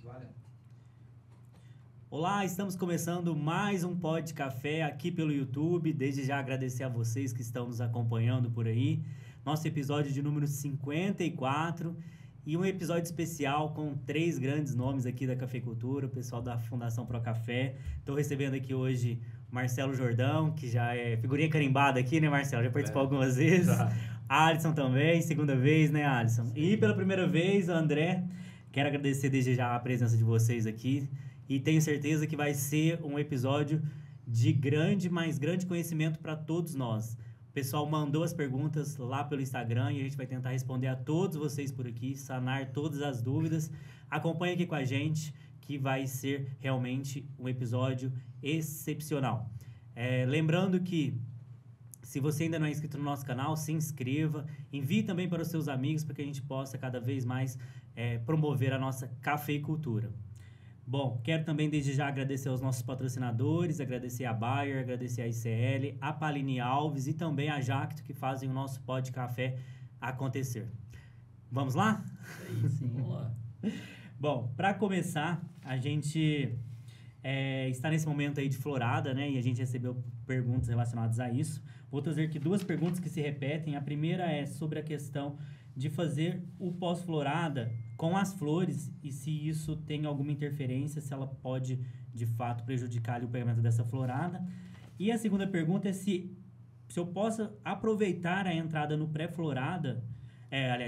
Vale. Olá, estamos começando mais um Pod Café aqui pelo YouTube. Desde já agradecer a vocês que estão nos acompanhando por aí. Nosso episódio de número 54 e um episódio especial com 3 grandes nomes aqui da cafeicultura, o pessoal da Fundação Pro Café. Estou recebendo aqui hoje Marcelo Jordão, que já é figurinha carimbada aqui, né, Marcelo? Já participou algumas vezes. Tá. Alisson também, segunda vez, né, Alisson? Sim. E pela primeira vez, André. Quero agradecer desde já a presença de vocês aqui. E tenho certeza que vai ser um episódio de grande conhecimento para todos nós. O pessoal mandou as perguntas lá pelo Instagram e a gente vai tentar responder a todos vocês por aqui, sanar todas as dúvidas. Acompanhe aqui com a gente, que vai ser realmente um episódio excepcional. Lembrando que, se você ainda não é inscrito no nosso canal, se inscreva. Envie também para os seus amigos para que a gente possa cada vez mais promover a nossa cafeicultura. Bom, quero também desde já agradecer aos nossos patrocinadores, agradecer a Bayer, agradecer a ICL, a Paline Alves e também a Jacto, que fazem o nosso Pod Café acontecer. Vamos lá? Sim, vamos lá. Bom, para começar, a gente está nesse momento aí de florada, né? E a gente recebeu perguntas relacionadas a isso. Vou trazer aqui 2 perguntas que se repetem. A primeira é sobre a questão de fazer o pós-florada com as flores e se isso tem alguma interferência, se ela pode, de fato, prejudicar ali o pegamento dessa florada. E a segunda pergunta é se eu posso aproveitar a entrada no pré-florada,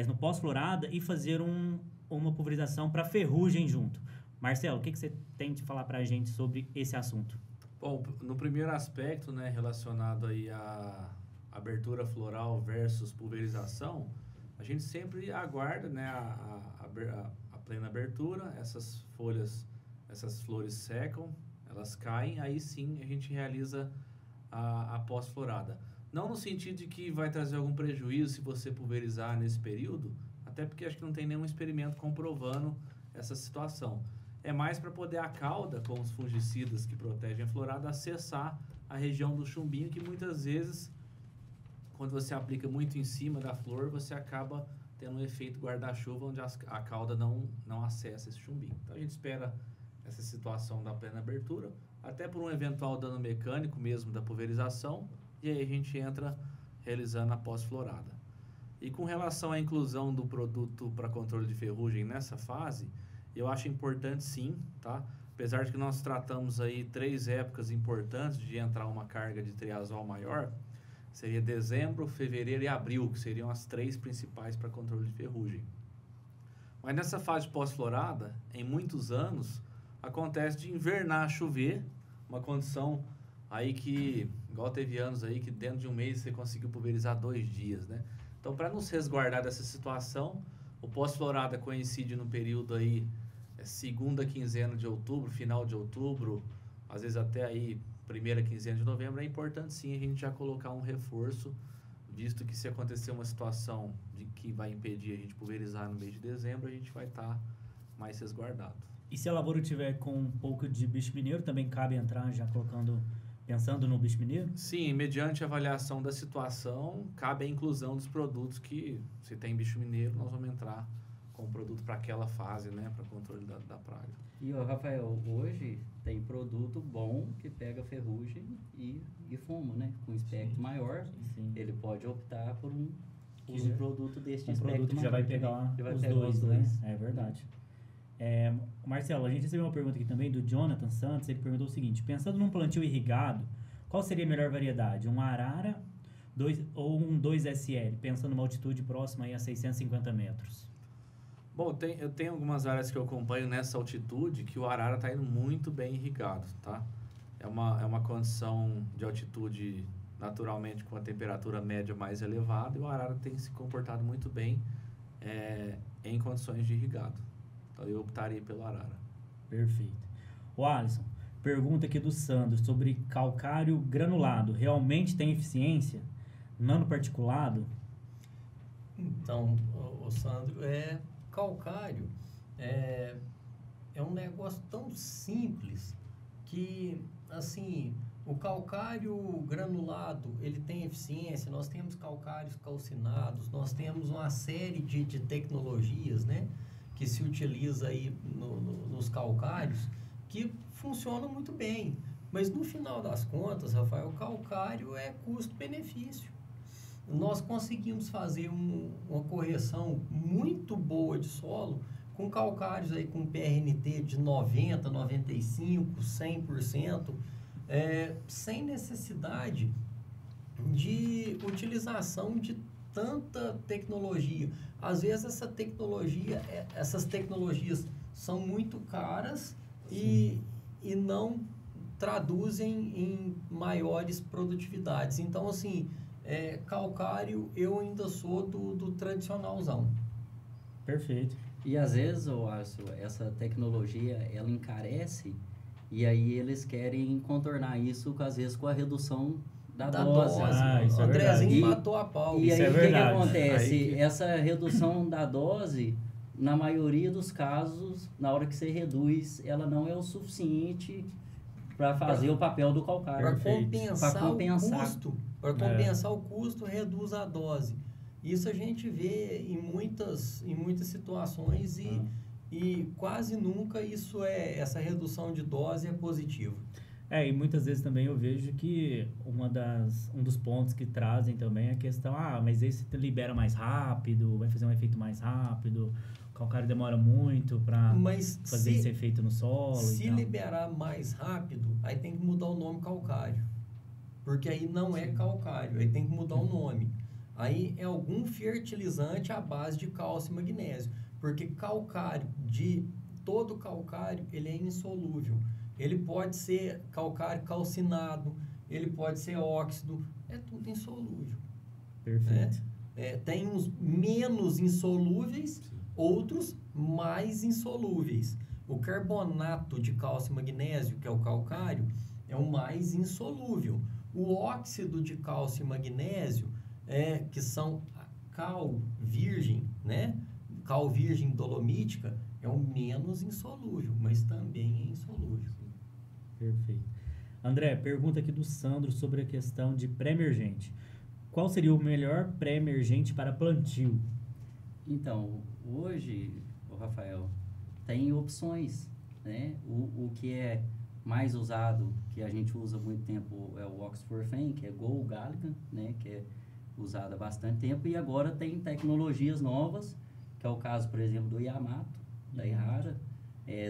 no pós-florada, e fazer uma pulverização para ferrugem junto. Marcelo, o que você tem de falar para a gente sobre esse assunto? Bom, no primeiro aspecto, né, relacionado aí à abertura floral versus pulverização, a gente sempre aguarda, né, a plena abertura, essas folhas, essas flores secam, elas caem, aí sim a gente realiza a pós-florada. Não no sentido de que vai trazer algum prejuízo se você pulverizar nesse período, até porque acho que não tem nenhum experimento comprovando essa situação. É mais para poder a cauda, com os fungicidas que protegem a florada, acessar a região do chumbinho, que muitas vezes, quando você aplica muito em cima da flor, você acaba tendo um efeito guarda-chuva, onde a cauda não acessa esse chumbinho. Então a gente espera essa situação da plena abertura, até por um eventual dano mecânico mesmo da pulverização, e aí a gente entra realizando a pós-florada. E com relação à inclusão do produto para controle de ferrugem nessa fase, eu acho importante sim, tá? Apesar de que nós tratamos aí 3 épocas importantes de entrar uma carga de triazol maior, seria dezembro, fevereiro e abril, que seriam as 3 principais para controle de ferrugem. Mas nessa fase pós-florada, em muitos anos, acontece de invernar, chover, uma condição aí que, igual teve anos aí, que dentro de um mês você conseguiu pulverizar 2 dias, né? Então, para nos resguardar dessa situação, o pós-florada coincide no período aí, segunda quinzena de outubro, final de outubro, às vezes até aí primeira quinzena de novembro. É importante sim a gente já colocar um reforço, visto que se acontecer uma situação de que vai impedir a gente pulverizar no mês de dezembro, a gente vai estar mais resguardado. E se a lavoura tiver com um pouco de bicho mineiro, também cabe entrar já pensando no bicho mineiro? Sim, mediante a avaliação da situação, cabe a inclusão dos produtos que, se tem bicho mineiro, nós vamos entrar com o produto para aquela fase, né, para controle da praga. E, Rafael, hoje tem produto bom que pega ferrugem e fumo, né? Com espectro maior, sim. Ele pode optar por um produto deste espectro produto que já vai pegar os dois. É verdade. Marcelo, a gente recebeu uma pergunta aqui também do Jonathan Santos. Ele perguntou o seguinte: pensando num plantio irrigado, qual seria a melhor variedade? Um arara ou um 2SL, pensando numa altitude próxima aí a 650 metros? Bom, eu tenho algumas áreas que eu acompanho nessa altitude que o arara está indo muito bem irrigado, tá? É uma condição de altitude naturalmente com a temperatura média mais elevada, e o arara tem se comportado muito bem em condições de irrigado. Então eu optaria pelo arara. Perfeito. O Alisson, pergunta aqui do Sandro sobre calcário granulado. Realmente tem eficiência? Nanoparticulado? Então, o Sandro, calcário é um negócio tão simples que, assim, o calcário granulado, ele tem eficiência. Nós temos calcários calcinados, nós temos uma série de tecnologias, né, que se utiliza aí nos calcários, que funcionam muito bem. Mas no final das contas, Rafael, o calcário é custo-benefício. Nós conseguimos fazer uma correção muito boa de solo com calcários aí com PRNT de 90%, 95%, 100%, sem necessidade de utilização de tanta tecnologia. Às vezes essas tecnologias são muito caras e não traduzem em maiores produtividades. Então, assim, calcário eu ainda sou do tradicionalzão. Perfeito. E às vezes, Alisson, essa tecnologia, ela encarece e aí eles querem contornar isso, às vezes, com a redução da dose. Isso é Andrezinho verdade. matou a pau. E Isso aí, é o que verdade. acontece? Essa redução da dose, na maioria dos casos, na hora que você reduz, ela não é o suficiente para fazer o papel do calcário. Para compensar o custo, reduz a dose. Isso a gente vê em muitas situações e quase nunca essa redução de dose é positiva. E muitas vezes também eu vejo que um dos pontos que trazem também é a questão, mas esse libera mais rápido, vai fazer um efeito mais rápido, o calcário demora muito para fazer esse efeito no solo. Se liberar mais rápido, aí tem que mudar o nome calcário, porque aí não é calcário, aí tem que mudar o nome. Aí é algum fertilizante à base de cálcio e magnésio, porque todo calcário, ele é insolúvel. Ele pode ser calcário calcinado, ele pode ser óxido, é tudo insolúvel. Perfeito. Tem uns menos insolúveis, outros mais insolúveis. O carbonato de cálcio e magnésio, que é o calcário, é o mais insolúvel. O óxido de cálcio e magnésio, que são cal virgem, né? Cal virgem dolomítica, é o menos insolúvel, mas também é insolúvel. Perfeito. André, pergunta aqui do Sandro sobre a questão de pré-emergente. Qual seria o melhor pré-emergente para plantio? Então, hoje, Rafael, tem opções, né? O que é mais usado, que a gente usa há muito tempo, é o Oxford Fen, que é Go Gallican, né? Que é usado há bastante tempo, e agora tem tecnologias novas, que é o caso, por exemplo, do Yamato, da Errara,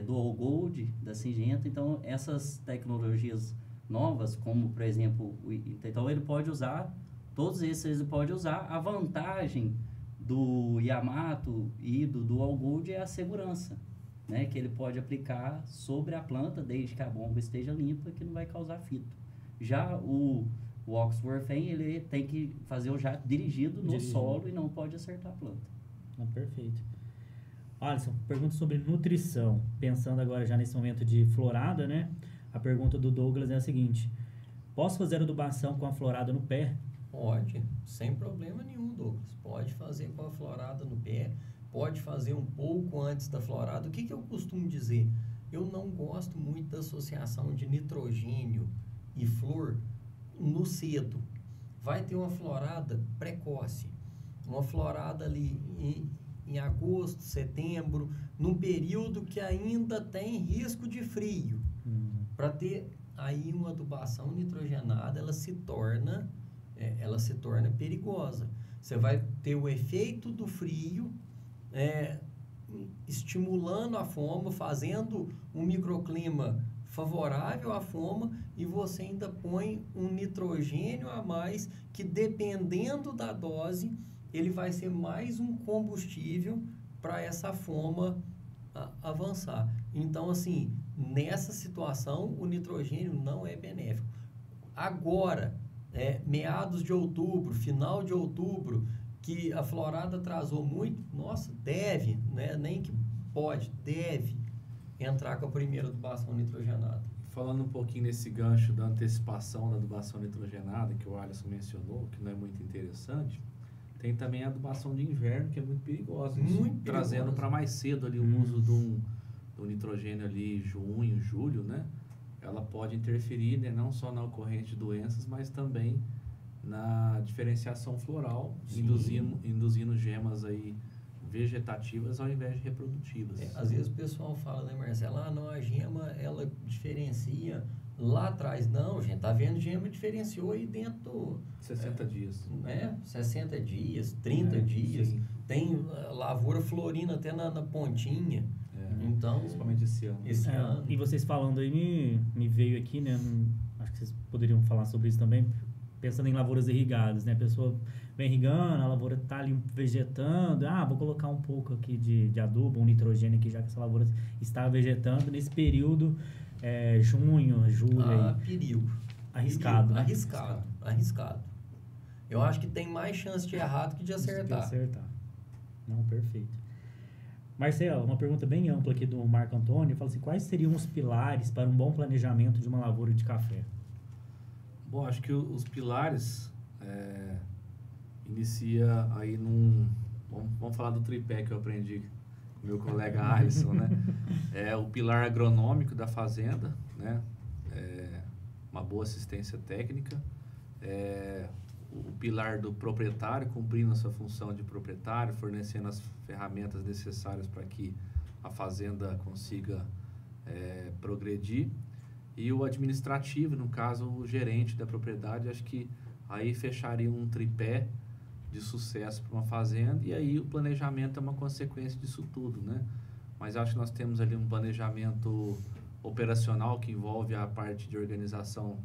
do All Gold, da Syngenta. Então, essas tecnologias novas, como, por exemplo, então ele pode usar, todos esses ele pode usar. A vantagem do Yamato e do All Gold é a segurança, né? Que ele pode aplicar sobre a planta, desde que a bomba esteja limpa, que não vai causar fito. Já o Oxford Fen, ele tem que fazer o jato dirigido no solo e não pode acertar a planta. Perfeito. Alisson, pergunta sobre nutrição. Pensando agora já nesse momento de florada, né? A pergunta do Douglas é a seguinte: posso fazer adubação com a florada no pé? Pode, sem problema nenhum, Douglas. Pode fazer com a florada no pé, pode fazer um pouco antes da florada. O que eu costumo dizer? Eu não gosto muito da associação de nitrogênio e flor no cedo. Vai ter uma florada precoce, uma florada ali em agosto, setembro, num período que ainda tem risco de frio. Para ter aí uma adubação nitrogenada, ela se torna perigosa. Você vai ter o efeito do frio, estimulando a forma, fazendo um microclima favorável à forma, e você ainda põe um nitrogênio a mais, que dependendo da dose, ele vai ser mais um combustível para essa forma avançar. Então, assim, nessa situação, o nitrogênio não é benéfico. Agora, meados de outubro, final de outubro, que a florada atrasou muito, nossa, deve, né? Nem que pode, deve entrar com a primeira adubação nitrogenada. Falando um pouquinho nesse gancho da antecipação da adubação nitrogenada, que o Alisson mencionou, que não é muito interessante, tem também a adubação de inverno, que é muito perigosa. Muito trazendo para mais cedo ali o uso do nitrogênio ali, junho, julho, né? Ela pode interferir, né, não só na ocorrência de doenças, mas também na diferenciação floral, induzindo gemas aí vegetativas ao invés de reprodutivas. Às vezes o pessoal fala, né, Marcelo? Não, a gema, ela diferencia lá atrás. Não, gente, tá vendo? Gema diferenciou aí dentro... 60 dias. Né? 60 dias, 30 dias. Sim. Tem lavoura florina até na pontinha. Então, principalmente esse ano. E vocês falando aí, me veio aqui, né? Acho que vocês poderiam falar sobre isso também, pensando em lavouras irrigadas, né? A pessoa vem irrigando, a lavoura tá ali vegetando, vou colocar um pouco aqui de adubo, um nitrogênio aqui, já que essa lavoura está vegetando nesse período, junho, julho. Perigo. Arriscado, né? Arriscado. Eu acho que tem mais chance de errar do que de acertar. Não, perfeito. Marcelo, uma pergunta bem ampla aqui do Marco Antônio, fala assim, quais seriam os pilares para um bom planejamento de uma lavoura de café? Bom, acho que os pilares inicia aí vamos falar do tripé que eu aprendi com meu colega Alisson, né? O pilar agronômico da fazenda, né? Uma boa assistência técnica, o pilar do proprietário, cumprindo a sua função de proprietário, fornecendo as ferramentas necessárias para que a fazenda consiga progredir, e o administrativo, no caso, o gerente da propriedade. Acho que aí fecharia um tripé de sucesso para uma fazenda, e aí o planejamento é uma consequência disso tudo, né? Mas acho que nós temos ali um planejamento operacional que envolve a parte de organização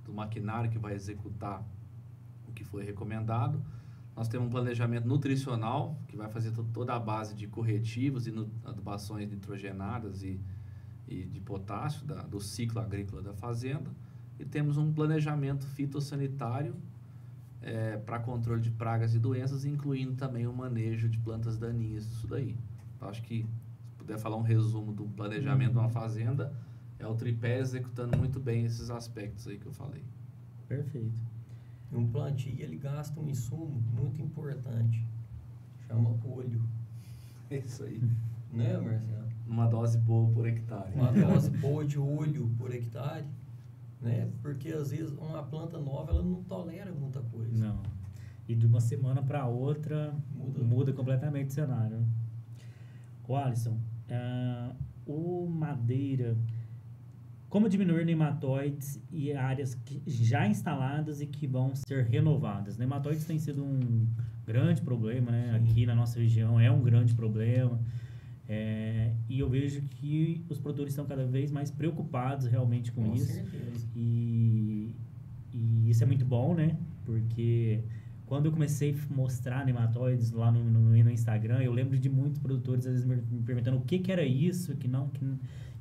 do maquinário que vai executar o que foi recomendado. Nós temos um planejamento nutricional que vai fazer toda a base de corretivos e adubações nitrogenadas e de potássio do ciclo agrícola da fazenda. E temos um planejamento fitossanitário para controle de pragas e doenças, incluindo também o manejo de plantas daninhas, isso daí. Então, acho que, se puder falar um resumo do planejamento de uma fazenda, é o tripé executando muito bem esses aspectos aí que eu falei. Perfeito. Um plantio, ele gasta um insumo muito importante, chama óleo. É isso aí. Né, Marcelo? Uma dose boa por hectare. Uma dose boa de óleo por hectare, né? Porque às vezes uma planta nova, ela não tolera muita coisa. Não. E de uma semana para outra muda completamente o cenário. O Alisson, o madeira, como diminuir nematóides e áreas já instaladas e que vão ser renovadas? Nematóides tem sido um grande problema, né? Aqui na nossa região é um grande problema. E eu vejo que os produtores estão cada vez mais preocupados realmente com isso. Certeza. E isso é muito bom, né? Porque quando eu comecei a mostrar nematóides lá no Instagram, eu lembro de muitos produtores às vezes me perguntando o que era isso, que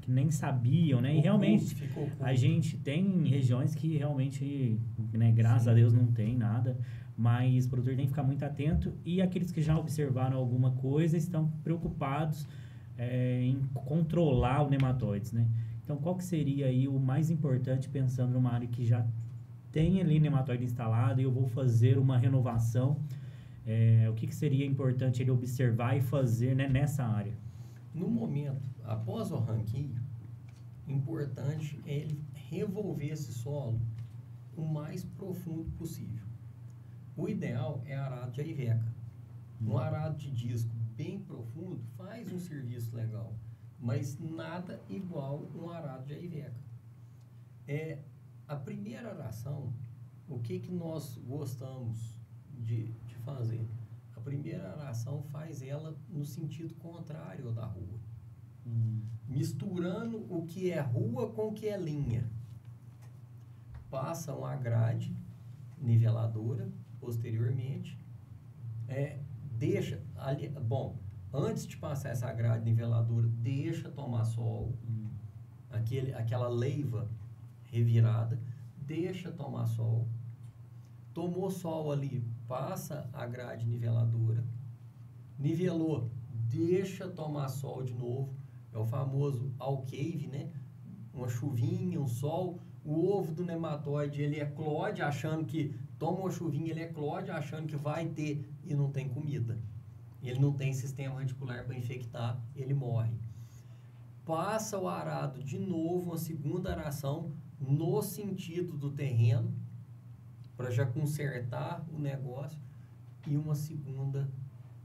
nem sabiam, né? E realmente a gente tem regiões que realmente, né, graças a Deus não tem nada, mas o produtor tem que ficar muito atento, e aqueles que já observaram alguma coisa estão preocupados em controlar o nematóides, né? Então, qual que seria aí o mais importante, pensando numa área que já tem ali nematóide instalado e eu vou fazer uma renovação? O que seria importante ele observar e fazer, né, nessa área? No momento, após o ranqueio, importante é ele revolver esse solo o mais profundo possível. O ideal é arado de aiveca. Um arado de disco bem profundo faz um serviço legal, mas nada igual um arado de aiveca. A primeira aração, o que nós gostamos de fazer? A primeira aração faz ela no sentido contrário da rua. Misturando o que é rua com o que é linha. Passa uma grade niveladora posteriormente. Deixa ali, antes de passar essa grade niveladora, deixa tomar sol. Aquela leiva revirada, deixa tomar sol. Tomou sol ali, passa a grade niveladora. Nivelou, deixa tomar sol de novo. É o famoso alcave, né? Uma chuvinha, um sol. O ovo do nematóide, ele eclode achando que... Toma uma chuvinha, ele eclode achando que vai ter e não tem comida. Ele não tem sistema radicular para infectar, ele morre. Passa o arado de novo, uma segunda aração, no sentido do terreno, para já consertar o negócio, e uma segunda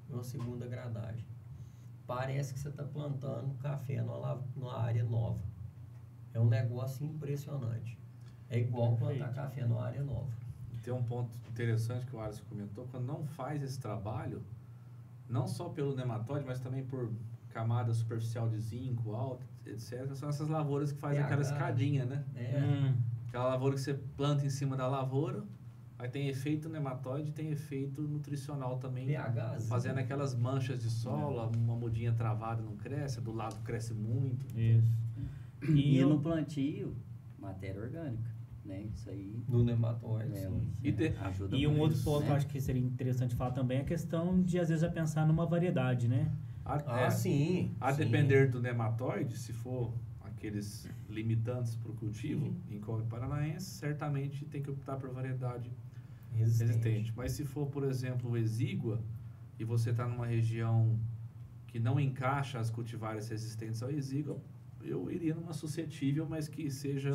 e uma segunda gradagem. Parece que você está plantando café numa área nova. É um negócio impressionante. É igual plantar café numa área nova. Tem um ponto interessante que o Alisson comentou, quando não faz esse trabalho, não só pelo nematóide, mas também por camada superficial de zinco, alto, etc. São essas lavouras que fazem aquela escadinha, né? Aquela lavoura que você planta em cima da lavoura, aí tem efeito nematóide, tem efeito nutricional também, fazendo aquelas manchas de solo, uma mudinha travada não cresce, do lado cresce muito. Isso. E no plantio, matéria orgânica, né? Isso aí... No nematóide, ajuda E muito, um outro ponto né? que eu acho que seria interessante falar também é a questão de, às vezes, já pensar numa variedade, né? Sim. A depender do nematóide, se for aqueles limitantes para o cultivo, em Couve Paranaense, certamente tem que optar por variedade resistente. Mas se for, por exemplo, exígua, e você está numa região que não encaixa as cultivares resistentes ao exígua, eu iria numa suscetível, mas que seja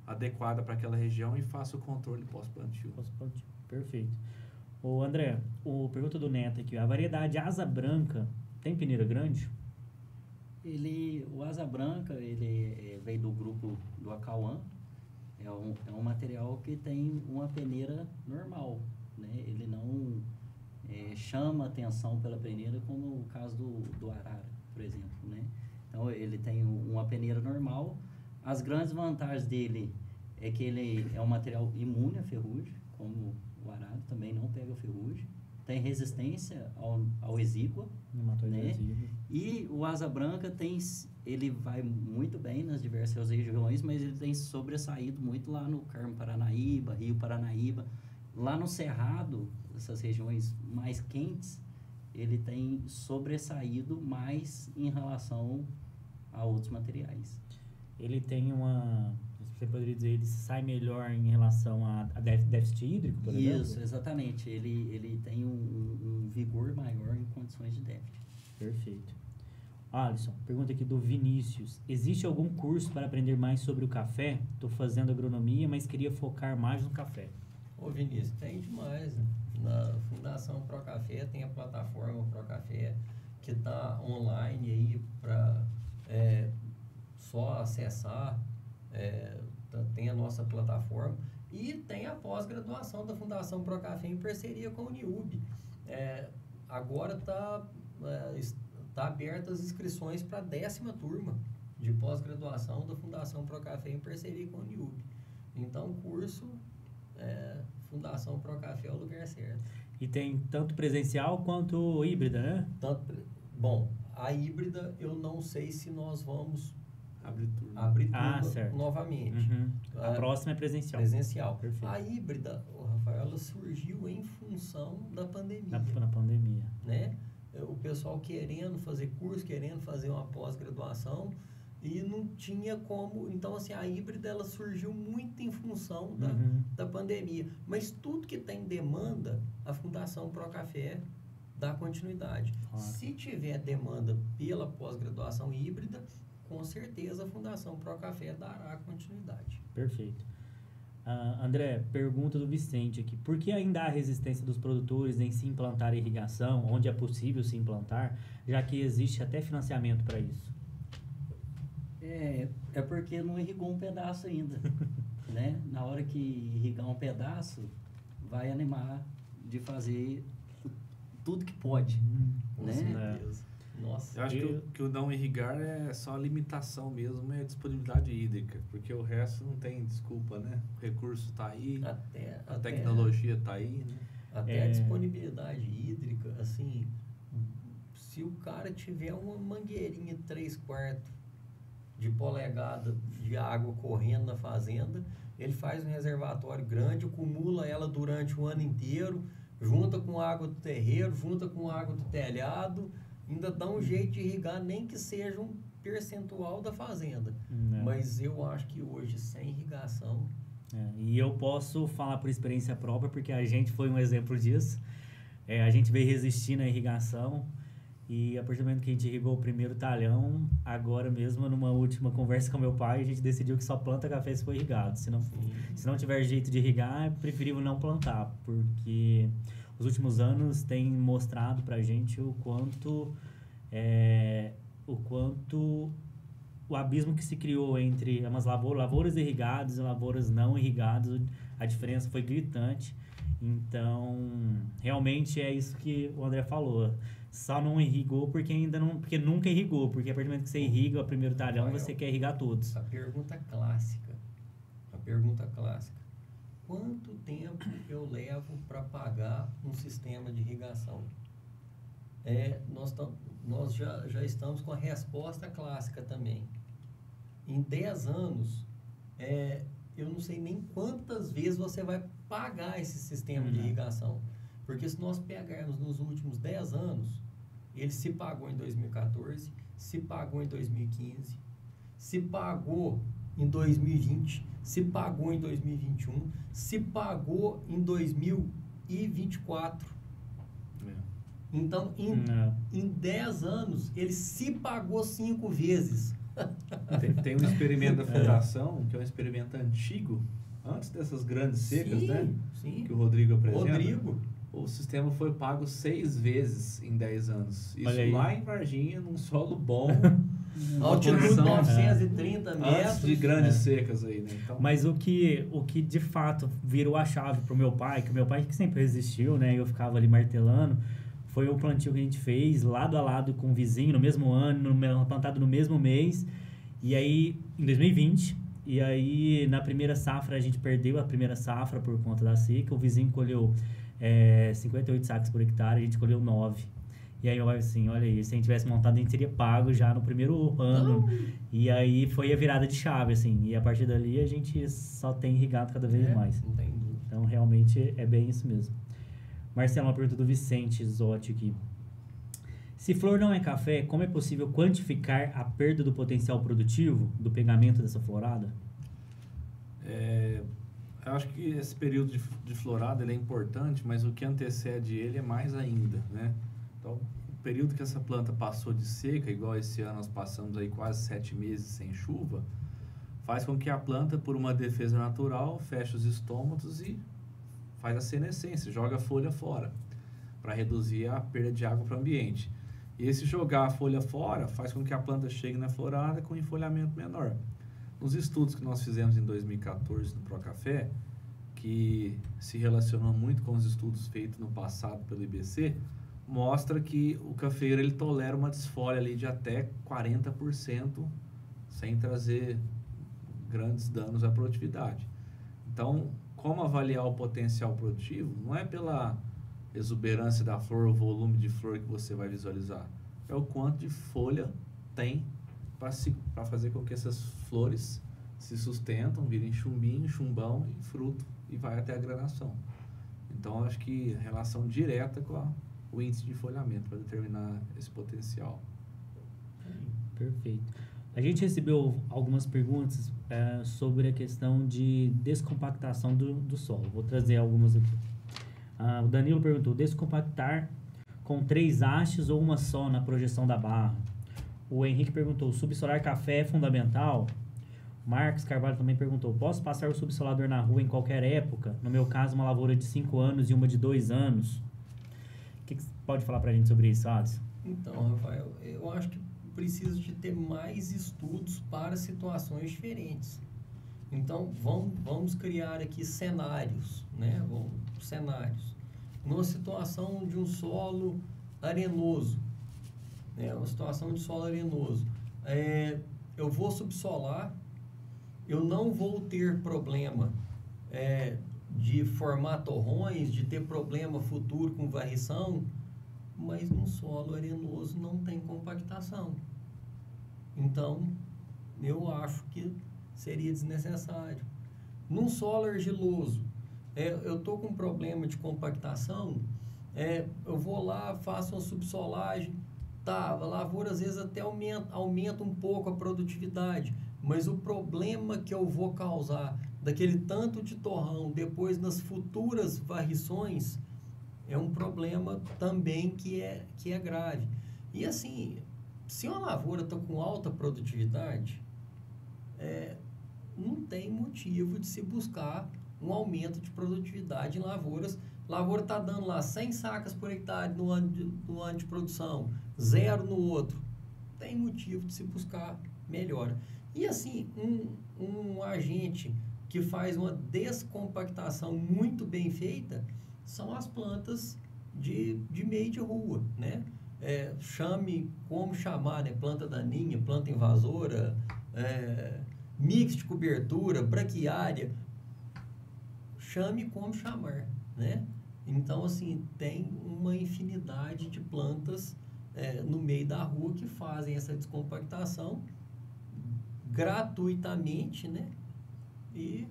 adequada para aquela região e faça o controle pós-plantio. Perfeito. Ô André, pergunta do Neto aqui, a variedade asa branca tem peneira grande? O asa branca, ele veio do grupo do Acauã, é um material que tem uma peneira normal, né? Ele não chama atenção pela peneira como o caso do arara, por exemplo, né? Então, ele tem uma peneira normal. As grandes vantagens dele é que ele é um material imune à ferrugem, como o arado também não pega ferrugem. Tem resistência ao exígua, né? E o asa branca ele vai muito bem nas diversas regiões, mas ele tem sobressaído muito lá no Carmo Paranaíba, Rio Paranaíba. Lá no Cerrado, essas regiões mais quentes, ele tem sobressaído mais em relação a outros materiais. Ele tem você poderia dizer, ele sai melhor em relação a déficit hídrico, por exemplo? Isso, exatamente. Ele tem um vigor maior em condições de déficit. Perfeito. Alisson, pergunta aqui do Vinícius. Existe algum curso para aprender mais sobre o café? Estou fazendo agronomia, mas queria focar mais no café. Ô Vinícius, tem demais. Na Fundação Procafé tem a plataforma Procafé que está online aí para só acessar. Tem a nossa plataforma e tem a pós-graduação da Fundação Procafé em parceria com o Uniub. Agora está abertas as inscrições para a 10ª turma de pós-graduação da Fundação Procafé em parceria com o Uniub. Então, o curso Fundação Procafé é o lugar certo. E tem tanto presencial quanto híbrida, né? Bom, a híbrida eu não sei se nós vamos abrir turma novamente. A próxima é presencial. Perfeito. A híbrida, Rafael, ela surgiu em função da pandemia. Na pandemia. Né? O pessoal querendo fazer curso, querendo fazer uma pós-graduação e não tinha como. Então, assim, a híbrida ela surgiu muito em função da pandemia. Mas tudo que tem demanda, a Fundação Procafé dá continuidade. Claro. Se tiver demanda pela pós-graduação híbrida, com certeza a Fundação Procafé dará continuidade. Perfeito. André, pergunta do Vicente aqui. Por que ainda há resistência dos produtores em se implantar irrigação, onde é possível se implantar, já que existe até financiamento para isso? É porque não irrigou um pedaço ainda, né? Na hora que irrigar um pedaço, vai animar de fazer tudo que pode, Com né? certeza. Nossa. Eu acho que o não irrigar é só a limitação mesmo, é a disponibilidade hídrica, porque o resto não tem desculpa, né? O recurso está aí, a tecnologia está aí, né? Até a disponibilidade hídrica, assim, se o cara tiver uma mangueirinha 3/4 de polegada de água correndo na fazenda, ele faz um reservatório grande, acumula ela durante o ano inteiro, junta com a água do terreiro, junta com a água do telhado, ainda dá um jeito de irrigar, nem que seja um percentual da fazenda. Mas eu acho que hoje, sem irrigação... E eu posso falar por experiência própria, porque a gente foi um exemplo disso. A gente veio resistir na irrigação, e a partir do momento que a gente irrigou o primeiro talhão, agora mesmo, numa última conversa com meu pai, a gente decidiu que só planta café se for irrigado. Se não tiver jeito de irrigar, é preferível não plantar, porque os últimos anos têm mostrado para a gente o quanto o abismo que se criou entre umas lavouras irrigadas e lavouras não irrigadas, a diferença foi gritante. Então, realmente é isso que o André falou. Só não irrigou porque nunca irrigou, porque a partir do momento que você irriga o primeiro talhão, você quer irrigar todos. A pergunta clássica. Quanto tempo eu levo para pagar um sistema de irrigação? Nós já estamos com a resposta clássica também. Em 10 anos, eu não sei nem quantas vezes você vai pagar esse sistema de irrigação. Porque se nós pegarmos nos últimos 10 anos, ele se pagou em 2014, se pagou em 2015, se pagou em 2020, se pagou em 2021, se pagou em 2024. Então, em 10 anos, ele se pagou 5 vezes. Tem um experimento da Fundação, que é um experimento antigo, antes dessas grandes secas, né? Sim. Que o Rodrigo apresenta. O sistema foi pago 6 vezes em 10 anos. Isso lá em Varginha, num solo bom. Altitude 930 metros. Antes de grandes secas aí, né? Então, mas o que de fato virou a chave pro meu pai, que o meu pai que sempre resistiu, né? Eu ficava ali martelando, foi o plantio que a gente fez lado a lado com o vizinho, no mesmo ano, plantado no mesmo mês. E aí, em 2020, e aí na primeira safra, a gente perdeu a primeira safra por conta da seca. O vizinho colheu 58 sacos por hectare, a gente colheu 9. E aí eu falei assim, olha aí, se a gente tivesse montado, a gente teria pago já no primeiro ano. E aí foi a virada de chave, assim. E a partir dali a gente só tem irrigado cada vez mais. Não tem dúvida. Então realmente é bem isso mesmo. Marcelo, uma pergunta do Vicente Zotti aqui. Se flor não é café, como é possível quantificar a perda do potencial produtivo do pegamento dessa florada? Eu acho que esse período de florada ele é importante, mas o que antecede ele é mais ainda, né? Então, o período que essa planta passou de seca, igual esse ano nós passamos aí quase 7 meses sem chuva, faz com que a planta, por uma defesa natural, feche os estômatos e faz a senescência, joga a folha fora, para reduzir a perda de água para o ambiente. E esse jogar a folha fora faz com que a planta chegue na florada com enfolhamento menor. Nos estudos que nós fizemos em 2014 no Procafé, que se relacionam muito com os estudos feitos no passado pelo IBC, mostra que o cafeiro ele tolera uma desfolha ali de até 40% sem trazer grandes danos à produtividade. Então, como avaliar o potencial produtivo? Não é pela exuberância da flor, o volume de flor que você vai visualizar. É o quanto de folha tem para fazer com que essas flores se sustentam, virem chumbinho, chumbão e fruto e vai até a granação. Então, acho que relação direta com o índice de folhamento para determinar esse potencial. Perfeito. A gente recebeu algumas perguntas sobre a questão de descompactação do solo. Vou trazer algumas aqui. O Danilo perguntou, descompactar com 3 hastes ou uma só na projeção da barra? O Henrique perguntou, subsolar café é fundamental? O Marcos Carvalho também perguntou, posso passar o subsolador na rua em qualquer época? No meu caso, uma lavoura de 5 anos e uma de 2 anos. O que você pode falar pra gente sobre isso, Alisson? Então, Rafael, eu acho que preciso de ter mais estudos para situações diferentes. Então, vamos criar aqui cenários, né? Cenários. Numa situação de um solo arenoso, né? Uma situação de solo arenoso. Eu vou subsolar, eu não vou ter problema de formar torrões, de ter problema futuro com varrição, mas no solo arenoso não tem compactação. Então, eu acho que seria desnecessário. Num solo argiloso, eu estou com problema de compactação, eu vou lá, faço uma subsolagem, a lavoura às vezes até aumenta um pouco a produtividade, mas o problema que eu vou causar daquele tanto de torrão depois nas futuras varrições é um problema também que é grave. E assim, se uma lavoura está com alta produtividade, não tem motivo de se buscar um aumento de produtividade em lavouras A lavoura está dando lá 100 sacas por hectare no ano de produção, 0 no outro. Tem motivo de se buscar melhora. E assim, um agente que faz uma descompactação muito bem feita são as plantas de meio de rua, né? Chame como chamar, né? Planta daninha, planta invasora, mix de cobertura, braquiária, chame como chamar, né? Então, assim, tem uma infinidade de plantas no meio da rua que fazem essa descompactação gratuitamente, né? E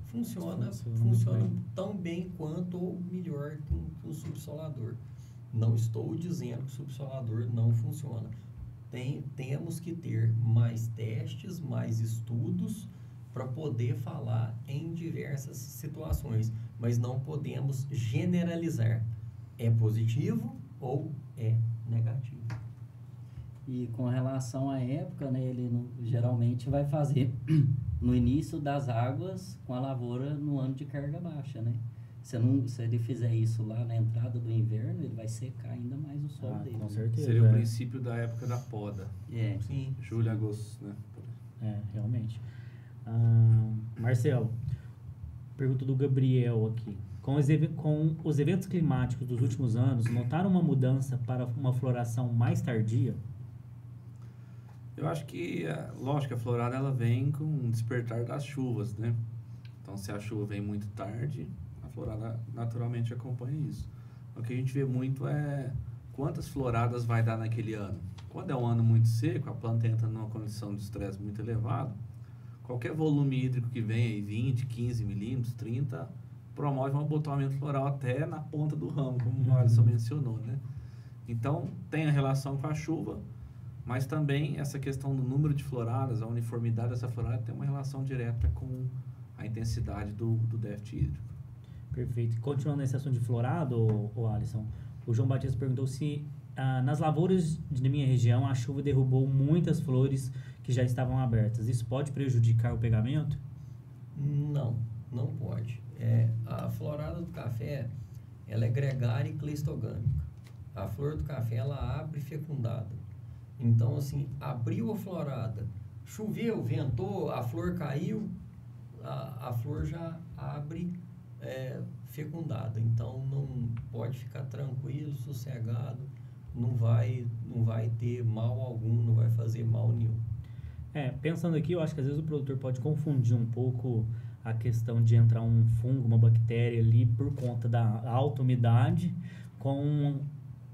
funciona tão bem quanto ou melhor que o subsolador. Não estou dizendo que o subsolador não funciona. Temos que ter mais testes, mais estudos para poder falar em diversas situações, mas não podemos generalizar. É positivo ou é negativo. E com relação à época, né, ele geralmente vai fazer no início das águas com a lavoura no ano de carga baixa, né? Se ele fizer isso lá na entrada do inverno, ele vai secar ainda mais o solo dele. Com certeza. Seria o princípio da época da poda. Sim. Julho, agosto, né? Realmente. Marcelo, pergunta do Gabriel aqui. Com os eventos climáticos dos últimos anos, notaram uma mudança para uma floração mais tardia? Eu acho que, lógico, a florada ela vem com o despertar das chuvas, né? Então, se a chuva vem muito tarde, a florada naturalmente acompanha isso. O que a gente vê muito é quantas floradas vai dar naquele ano. Quando é um ano muito seco, a planta entra numa condição de estresse muito elevado, qualquer volume hídrico que venha aí, 20, 15 milímetros, 30, promove um abotoamento floral até na ponta do ramo, como o Alisson mencionou, né? Então, tem a relação com a chuva, mas também essa questão do número de floradas, a uniformidade dessa florada tem uma relação direta com a intensidade do déficit hídrico. Perfeito. Continuando nesse assunto de florado, o Alisson, o João Batista perguntou se nas lavouras de minha região a chuva derrubou muitas flores que já estavam abertas. Isso pode prejudicar o pegamento? Não pode. A florada do café, ela é gregária e cleistogâmica. A flor do café, ela abre fecundada. Então, assim, abriu a florada, choveu, ventou, a flor caiu, a flor já abre fecundada. Então, não pode ficar tranquilo, sossegado, não vai ter mal algum, não vai fazer mal nenhum. Pensando aqui, eu acho que às vezes o produtor pode confundir um pouco a questão de entrar um fungo, uma bactéria ali por conta da alta umidade com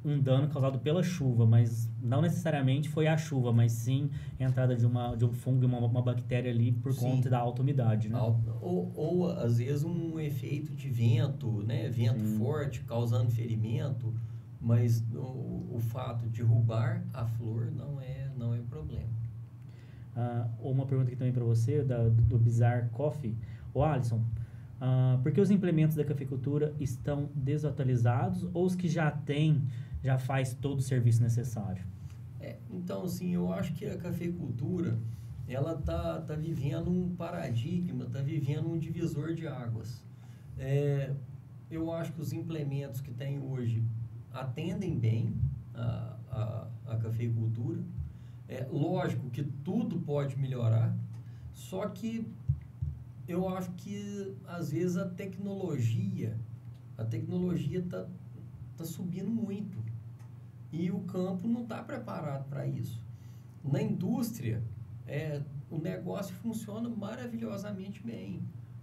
um dano causado pela chuva, mas não necessariamente foi a chuva, mas sim a entrada de um fungo e uma bactéria ali por conta da alta umidade, né? Ou às vezes um efeito de vento, né? Vento forte causando ferimento, mas o fato de derrubar a flor não é problema. Uma pergunta aqui também para você, do Bizarre Coffee. Alisson, por que os implementos da cafeicultura estão desatualizados ou os que já têm já faz todo o serviço necessário? Então, assim, eu acho que a cafeicultura, ela tá vivendo um paradigma, tá vivendo um divisor de águas. Eu acho que os implementos que tem hoje atendem bem a cafeicultura. Lógico que tudo pode melhorar, só que eu acho que, às vezes, a tecnologia tá subindo muito. E o campo não está preparado para isso. Na indústria, o negócio funciona maravilhosamente bem.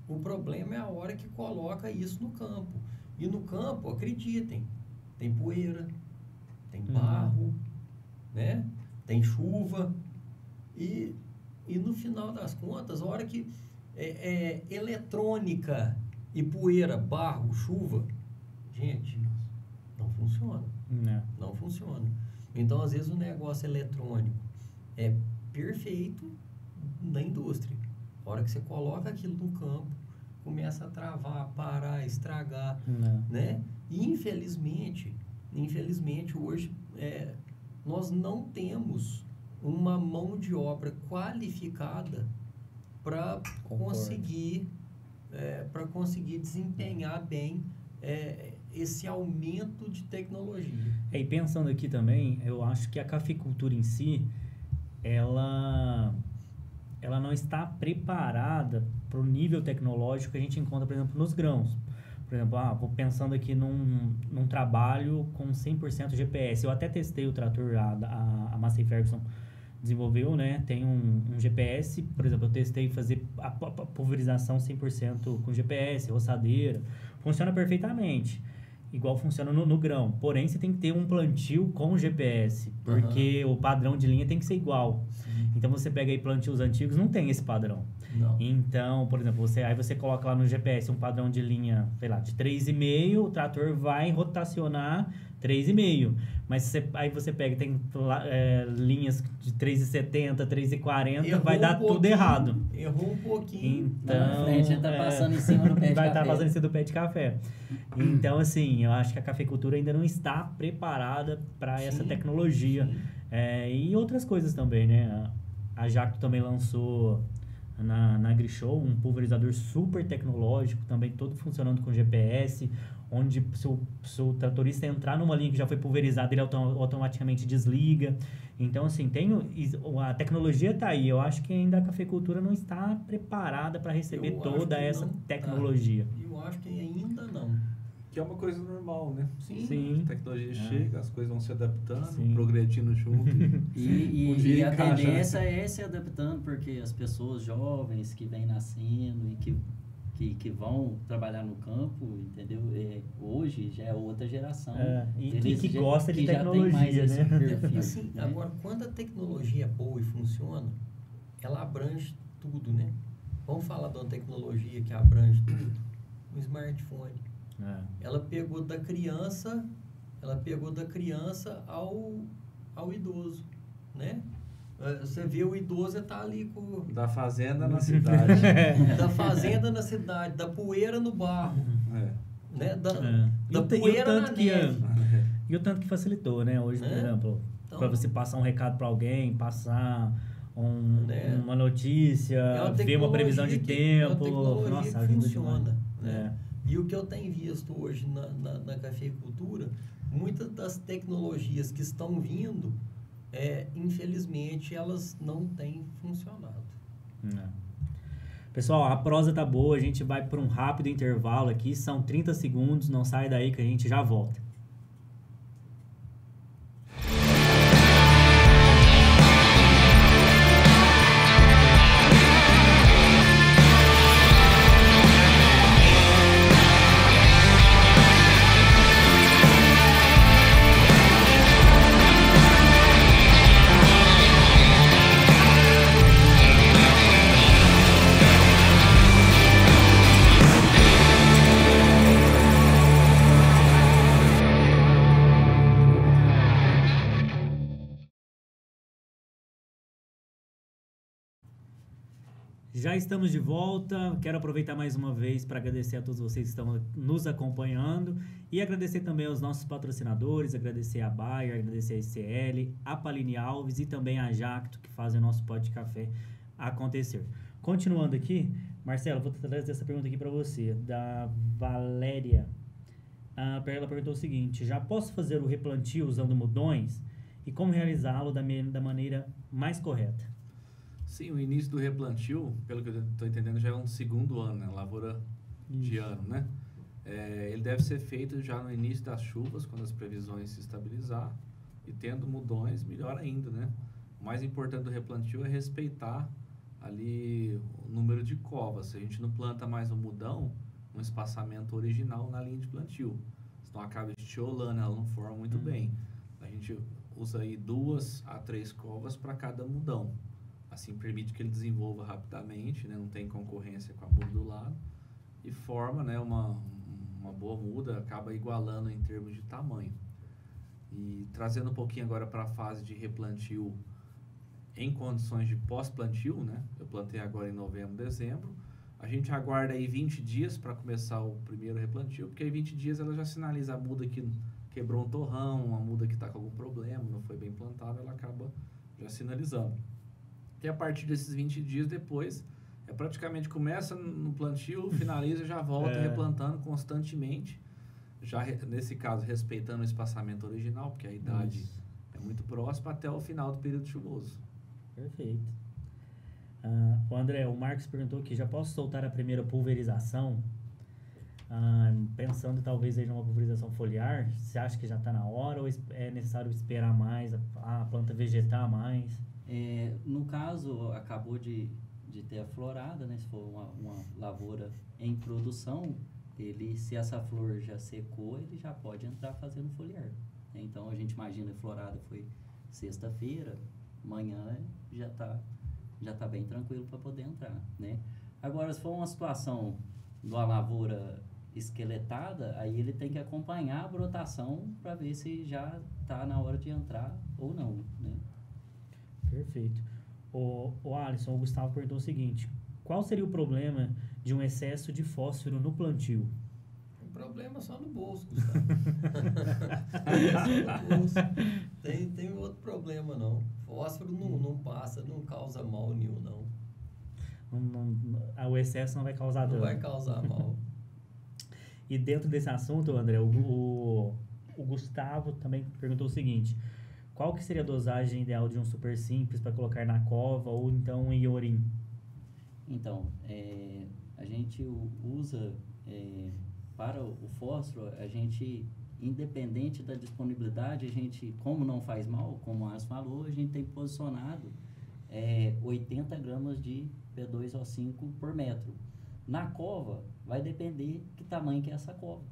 O problema é a hora que coloca isso no campo. E no campo, acreditem, tem poeira, tem barro, né? Tem chuva. E no final das contas, a hora que eletrônica e poeira, barro, chuva, gente, não funciona. Não funciona. Então, às vezes, o negócio eletrônico é perfeito na indústria. A hora que você coloca aquilo no campo, começa a travar, parar, estragar, né? E, infelizmente, hoje, nós não temos uma mão de obra qualificada para conseguir desempenhar bem esse aumento de tecnologia. E pensando aqui também, eu acho que a cafeicultura em si, ela não está preparada para o nível tecnológico que a gente encontra, por exemplo, nos grãos. Por exemplo, vou pensando aqui num trabalho com 100% GPS. Eu até testei o trator, a Massey Ferguson desenvolveu, né? Tem um GPS, por exemplo, eu testei fazer a pulverização 100% com GPS, roçadeira. Funciona perfeitamente, igual funciona no grão. Porém, você tem que ter um plantio com GPS, porque o padrão de linha tem que ser igual. Sim. Então, você pega aí plantios antigos, não tem esse padrão. Não. Então, por exemplo, você coloca lá no GPS um padrão de linha, sei lá, de 3,5, o trator vai rotacionar 3,5. Mas aí você pega, tem linhas de 3,70, 3,40, vai dar tudo errado. Errou um pouquinho. Então, na frente ele tá passando em cima do pé de vai café. estar passando em cima do pé de café. Então, assim, eu acho que a cafeicultura ainda não está preparada para essa tecnologia. Sim. E outras coisas também, né? A Jacto também lançou na AgriShow um pulverizador super tecnológico, também todo funcionando com GPS, onde se o tratorista entrar numa linha que já foi pulverizada, ele automaticamente desliga. Então, assim, a tecnologia está aí. Eu acho que ainda a cafeicultura não está preparada para receber toda essa tecnologia. Eu acho que ainda não. Que é uma coisa normal, né? Sim. A tecnologia chega, as coisas vão se adaptando, Sim. progredindo junto. E a encaixa, tendência é se adaptando, porque as pessoas jovens que vêm nascendo e que vão trabalhar no campo, entendeu? Hoje já é outra geração. E que gosta de que tecnologia, já tem mais esse né? perfil, Assim, né? agora, quando a tecnologia é boa e funciona, ela abrange tudo, né? Vamos falar de uma tecnologia que abrange tudo. Um smartphone. Ela pegou da criança ao idoso, né? Você vê o idoso está ali com... Da fazenda na cidade. Da fazenda na cidade, da poeira no barro, né? Da poeira na neve. E o tanto que facilitou, né? Hoje, por exemplo, Então, para você passar um recado para alguém, passar uma notícia, ver uma previsão de tempo. Nossa, ajuda funciona, demais. né? E o que eu tenho visto hoje na cafeicultura, muitas das tecnologias que estão vindo, infelizmente, elas não têm funcionado. Pessoal, a prosa tá boa, a gente vai para um rápido intervalo aqui, são 30 segundos, não sai daí que a gente já volta. Já estamos de volta, quero aproveitar mais uma vez para agradecer a todos vocês que estão nos acompanhando e agradecer também aos nossos patrocinadores, agradecer a Bayer, agradecer a ICL, a Paline Alves e também a Jacto, que fazem o nosso Pod de Café acontecer. Continuando aqui, Marcelo, vou trazer essa pergunta aqui para você, da Valéria. Ela perguntou o seguinte: já posso fazer o replantio usando mudões e como realizá-lo da maneira mais correta? Sim, o início do replantio, pelo que eu estou entendendo, já é um segundo ano, né? Lavoura de ano, né? Ele deve ser feito já no início das chuvas, quando as previsões se estabilizar, e tendo mudões, melhor ainda, né? O mais importante do replantio é respeitar ali o número de covas. Se a gente não planta mais um mudão, um espaçamento original na linha de plantio, senão acaba estiolando, ela não forma muito bem. A gente usa aí 2 a 3 covas para cada mudão. Assim permite que ele desenvolva rapidamente, né? Não tem concorrência com a muda do lado e forma, né, uma boa muda, acaba igualando em termos de tamanho. E trazendo um pouquinho agora para a fase de replantio em condições de pós-plantio, né? Eu plantei agora em novembro, dezembro. A gente aguarda aí 20 dias para começar o primeiro replantio, porque aí 20 dias ela já sinaliza a muda que quebrou um torrão, uma muda que está com algum problema, não foi bem plantada, ela acaba já sinalizando. E a partir desses 20 dias depois, praticamente começa no plantio, finaliza e já volta replantando constantemente. nesse caso, respeitando o espaçamento original, porque a idade Isso. é muito próxima, até o final do período chuvoso. Perfeito. O André, o Marcos perguntou aqui, já posso soltar a primeira pulverização? Pensando talvez em uma pulverização foliar, você acha que já está na hora ou é necessário esperar mais, a planta vegetar mais? No caso, acabou de ter a florada, né? Se for uma lavoura em produção, se essa flor já secou, ele já pode entrar fazendo foliar. Então, a gente imagina a florada foi sexta-feira, amanhã já tá bem tranquilo para poder entrar, né? Agora, se for uma situação de uma lavoura esqueletada, aí ele tem que acompanhar a brotação para ver se já está na hora de entrar ou não, né? Perfeito. O Alisson, o Gustavo perguntou o seguinte, qual seria o problema de um excesso de fósforo no plantio? O problema é só no bolso, Gustavo. Só no bolso. Tem outro problema, não. Fósforo não passa, não causa mal nenhum, não. O excesso não vai causar dano. Não vai causar mal. E dentro desse assunto, André, o Gustavo também perguntou o seguinte, qual que seria a dosagem ideal de um super simples para colocar na cova ou então em iorim? Então, a gente usa para o fósforo, a gente, independente da disponibilidade, a gente, como não faz mal, como o Alisson falou, a gente tem posicionado 80 gramas de P2O5 por metro. Na cova, vai depender que tamanho que é essa cova,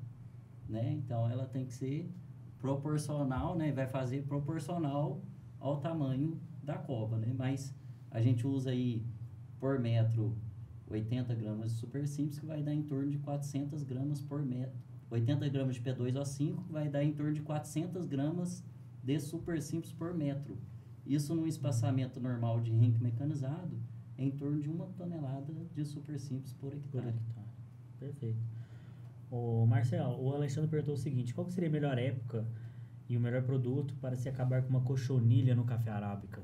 né? Então, ela tem que ser proporcional, né? Vai fazer proporcional ao tamanho da cova, né? Mas a gente usa aí por metro 80 gramas de super simples, que vai dar em torno de 400 gramas por metro. 80 gramas de P2O5 vai dar em torno de 400 gramas de super simples por metro. Isso num espaçamento normal de renque mecanizado, é em torno de 1 tonelada de super simples por hectare. Perfeito. O Marcelo, o Alexandre perguntou o seguinte, qual que seria a melhor época e o melhor produto para se acabar com uma cochonilha no café arábica?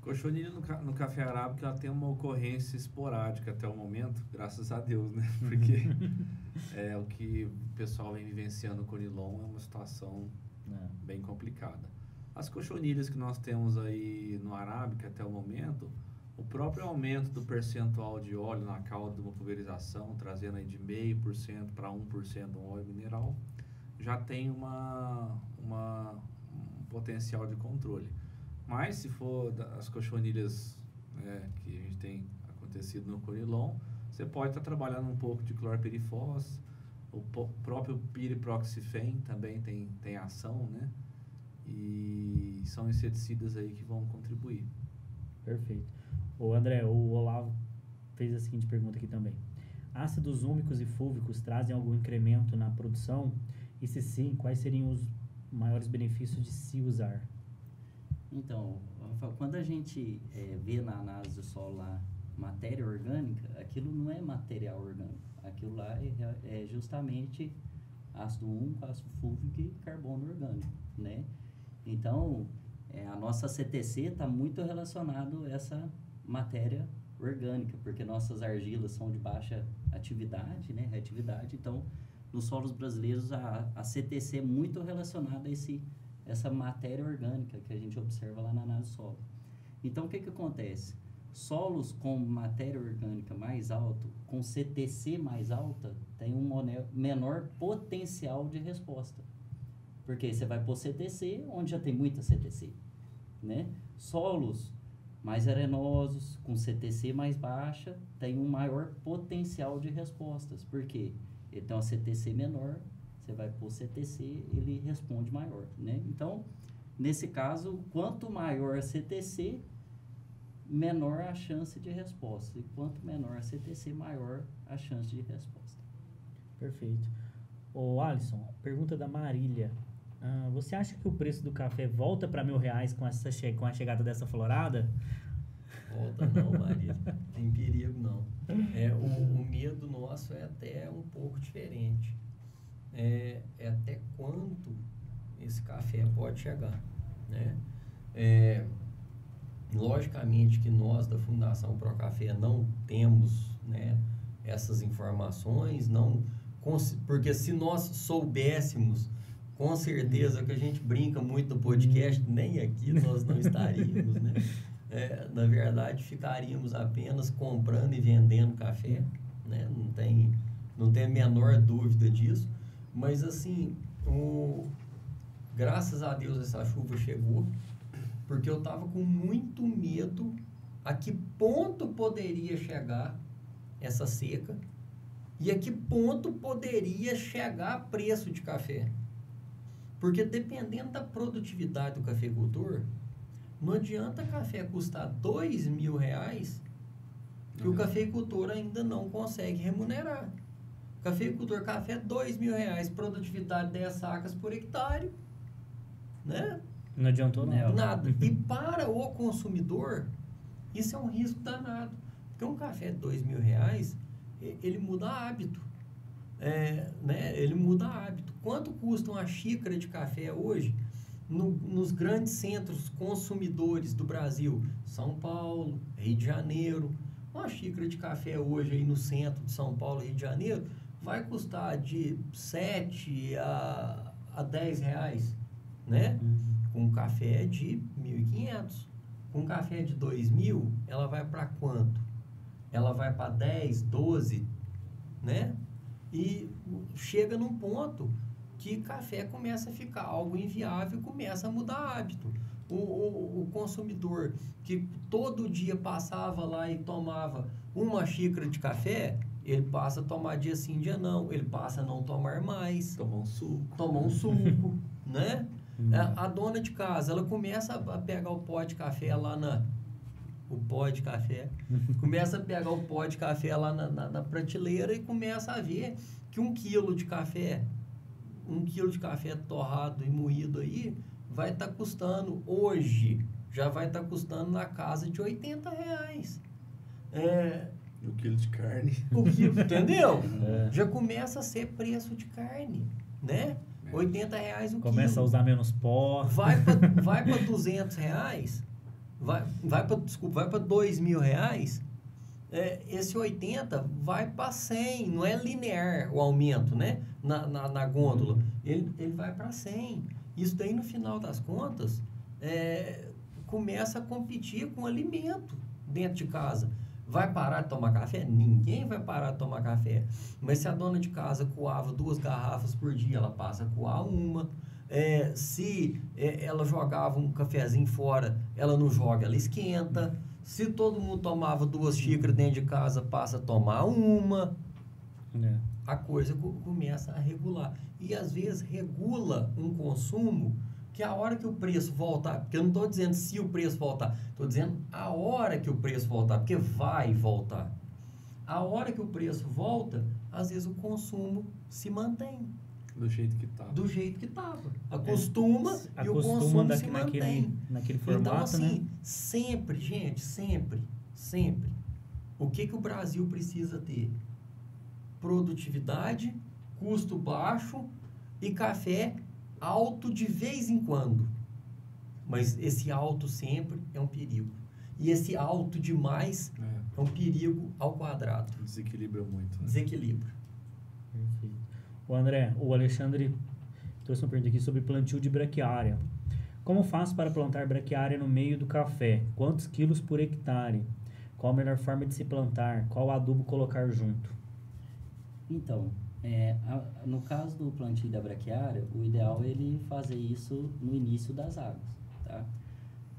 Cochonilha no café arábica, ela tem uma ocorrência esporádica até o momento, graças a Deus, né? Porque o que o pessoal vem vivenciando com o Conilon é uma situação bem complicada. As cochonilhas que nós temos aí no arábica até o momento, o próprio aumento do percentual de óleo na cauda de uma pulverização, trazendo aí de 0,5% para 1% um óleo mineral, já tem um potencial de controle. Mas se for as cochonilhas que a gente tem acontecido no Conilon, você pode estar trabalhando um pouco de clorpirifos, o próprio piriproxifem também tem ação, né? E são inseticidas aí que vão contribuir. Perfeito. O André, o Olavo fez a seguinte pergunta aqui também. Ácidos úmicos e fúlvicos trazem algum incremento na produção? E se sim, quais seriam os maiores benefícios de se usar? Então, Rafael, quando a gente vê na análise do solo lá matéria orgânica, aquilo não é material orgânico. Aquilo lá é justamente ácido úmico, ácido fúlvico e carbono orgânico, né? Então, a nossa CTC está muito relacionado a essa matéria orgânica, porque nossas argilas são de baixa atividade, né? Reatividade. Então, nos solos brasileiros, a CTC é muito relacionada a essa matéria orgânica que a gente observa lá na análise do solo. Então, o que acontece? Solos com matéria orgânica mais alta, com CTC mais alta, tem um menor potencial de resposta. Porque você vai pôr CTC onde já tem muita CTC, né? Solos mais arenosos, com CTC mais baixa, tem um maior potencial de respostas. Por quê? Ele tem uma CTC menor, você vai pôr CTC, ele responde maior, né? Então, nesse caso, quanto maior a CTC, menor a chance de resposta. E quanto menor a CTC, maior a chance de resposta. Perfeito. Ô Alisson, pergunta da Marília. Você acha que o preço do café volta para R$1.000 com a chegada dessa florada? Volta não, Maria. Tem perigo não. O medo nosso é até um pouco diferente. É até quanto esse café pode chegar, né? Logicamente que nós da Fundação Procafé não temos, né, essas informações, não Porque se nós soubéssemos, com certeza que a gente brinca muito no podcast, nem aqui nós não estaríamos, né? Na verdade, ficaríamos apenas comprando e vendendo café, né? Não tem a menor dúvida disso. Mas, assim, graças a Deus essa chuva chegou, porque eu estava com muito medo a que ponto poderia chegar essa seca e a que ponto poderia chegar preço de café. Porque dependendo da produtividade do cafeicultor, não adianta café custar R$2.000 que o cafeicultor ainda não consegue remunerar. Cafeicultor, café R$2.000, produtividade 10 sacas por hectare, né? Não adiantou não. Nada. E para o consumidor, isso é um risco danado. Porque um café de R$2.000, ele muda hábito. Né? Ele muda hábito. Quanto custa uma xícara de café hoje nos grandes centros consumidores do Brasil? São Paulo, Rio de Janeiro. Uma xícara de café hoje aí no centro de São Paulo, Rio de Janeiro, vai custar de 7 a R$10, né? Com um café de 1.500. Com um café de 2.000, ela vai para quanto? Ela vai para 10, 12, né? E chega num ponto que café começa a ficar algo inviável e começa a mudar hábito. O consumidor que todo dia passava lá e tomava uma xícara de café, ele passa a tomar dia sim, dia não. Ele passa a não tomar mais. Tomar um suco, né? A dona de casa, ela começa a pegar o pó de café lá começa a pegar o pó de café lá na prateleira e começa a ver que 1 quilo de café torrado e moído aí, vai estar custando, hoje, já vai estar custando na casa de R$80. O quilo de carne. Entendeu? Já começa a ser preço de carne, né? R$80 o quilo. Começa a usar menos pó. Vai para R$200, vai para R$2.000, esse 80 vai para 100, não é linear o aumento, né? Na gôndola. Ele vai para 100. Isso daí, no final das contas, começa a competir com alimento dentro de casa. Vai parar de tomar café? Ninguém vai parar de tomar café. Mas se a dona de casa coava 2 garrafas por dia, ela passa a coar 1. Se ela jogava um cafezinho fora, ela não joga, ela esquenta. Se todo mundo tomava 2 xícaras dentro de casa, passa a tomar 1. A coisa começa a regular. E às vezes regula um consumo que a hora que o preço voltar, porque eu não estou dizendo se o preço voltar, estou dizendo a hora que o preço voltar, porque vai voltar. A hora que o preço volta, às vezes o consumo se mantém. Do jeito que estava. Acostuma e o consumo se mantém. Naquele formato, então, assim, né? sempre, gente, sempre. O que o Brasil precisa ter? Produtividade, custo baixo e café alto de vez em quando. Mas esse alto sempre é um perigo. E esse alto demais é um perigo ao quadrado. Desequilibra muito. Né? Desequilibra. Perfeito. O André, o Alexandre trouxe uma pergunta aqui sobre plantio de braquiária. Como faço para plantar braquiária no meio do café? Quantos quilos por hectare? Qual a melhor forma de se plantar? Qual adubo colocar junto? Então, no caso do plantio da braquiária, o ideal é ele fazer isso no início das águas, tá?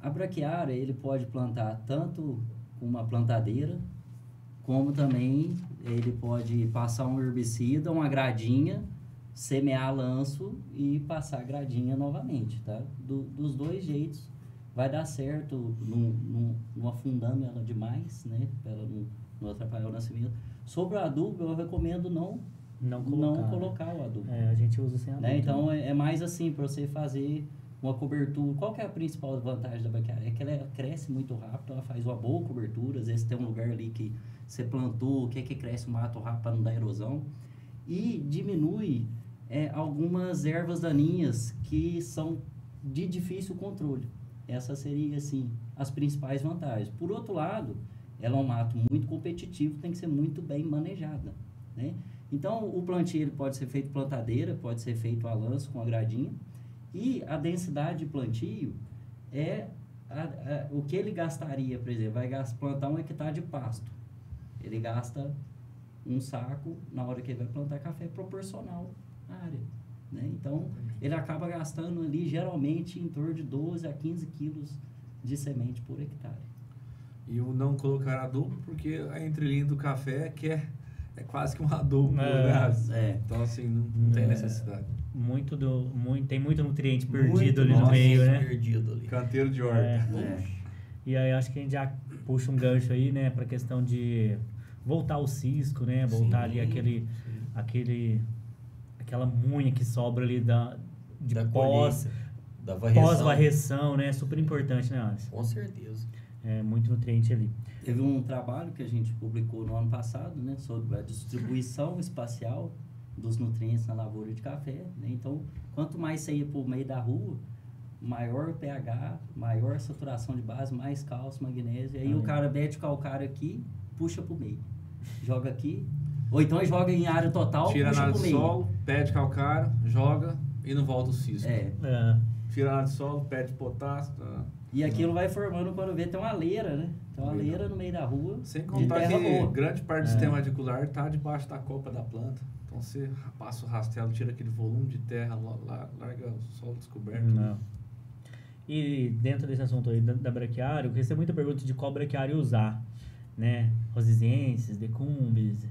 A braquiária, ele pode plantar tanto com uma plantadeira, como também ele pode passar um herbicida, uma gradinha, semear lanço e passar a gradinha novamente, tá? Dos 2 jeitos vai dar certo, não afundando ela demais, né? Para ela não atrapalhar o nascimento. Sobre o adubo, eu recomendo não colocar o adubo. A gente usa sem adubo. Né? Então, é mais assim, para você fazer uma cobertura. Qual que é a principal vantagem da braquiária? É que ela cresce muito rápido, ela faz uma boa cobertura. Às vezes tem um lugar ali que você plantou, que cresce o mato rápido para não dar erosão. E diminui algumas ervas daninhas que são de difícil controle. Essas seriam, assim, as principais vantagens. Por outro lado, ela é um mato muito competitivo, tem que ser muito bem manejada, né? Então, o plantio ele pode ser feito plantadeira, pode ser feito a lanço com a gradinha. E a densidade de plantio é o que ele gastaria, por exemplo, vai plantar 1 hectare de pasto. Ele gasta um saco na hora que ele vai plantar café proporcional à área. Né? Então, ele acaba gastando ali, geralmente, em torno de 12 a 15 quilos de semente por hectare. E o não colocar adubo, porque a entrelinha do café é quase que um adubo. Então, assim, não tem necessidade. Tem muito nutriente perdido ali no meio, né? Perdido ali. Canteiro de horta. E aí, acho que a gente já puxa um gancho aí, né? Pra questão de voltar ao cisco, né? Voltar ali aquela munha que sobra ali da pós-varreção, né? Super importante, né, Alisson? Com certeza. É muito nutriente ali. Teve um trabalho que a gente publicou no ano passado, né? Sobre a distribuição espacial dos nutrientes na lavoura de café, né? Então, quanto mais você ia por meio da rua, maior o pH, maior a saturação de base, mais cálcio, magnésio. Aí o cara mete o calcário aqui, puxa pro meio. Joga aqui. Ou então joga em área total, tira puxa nada pro de meio. solo, pede calcário, joga e não volta o cisco. Tira nada de solo, pede potássio. E aquilo vai formando, quando vê, tem uma leira, né? Tem uma leira no meio da rua. Sem contar que grande parte do sistema radicular está debaixo da copa da planta. Então você passa o rastelo, tira aquele volume de terra, larga o solo descoberto. Não. E dentro desse assunto aí da braquiária, eu recebo muita pergunta de qual braquiária usar, né? Rosizienses, decumbes,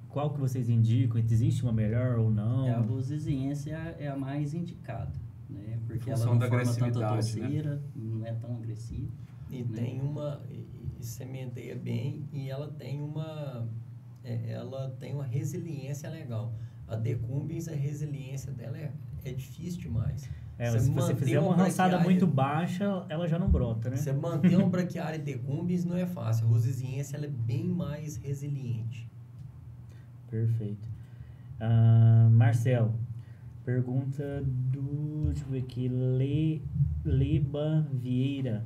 qual que vocês indicam? Existe uma melhor ou não? A rosiziense é a mais indicada, né? Porque ela Função não da forma tanta agressividade, torceira, não é tão agressiva. E né? tem e sementeia bem, e ela tem uma resiliência legal. A decumbens, a resiliência dela é difícil demais. Se você fizer uma rançada muito baixa, ela já não brota, né? Você manter uma braquiária decumbens não é fácil. A rosiziense, ela é bem mais resiliente. Perfeito. Marcelo, pergunta deixa eu ver aqui, Leba Vieira.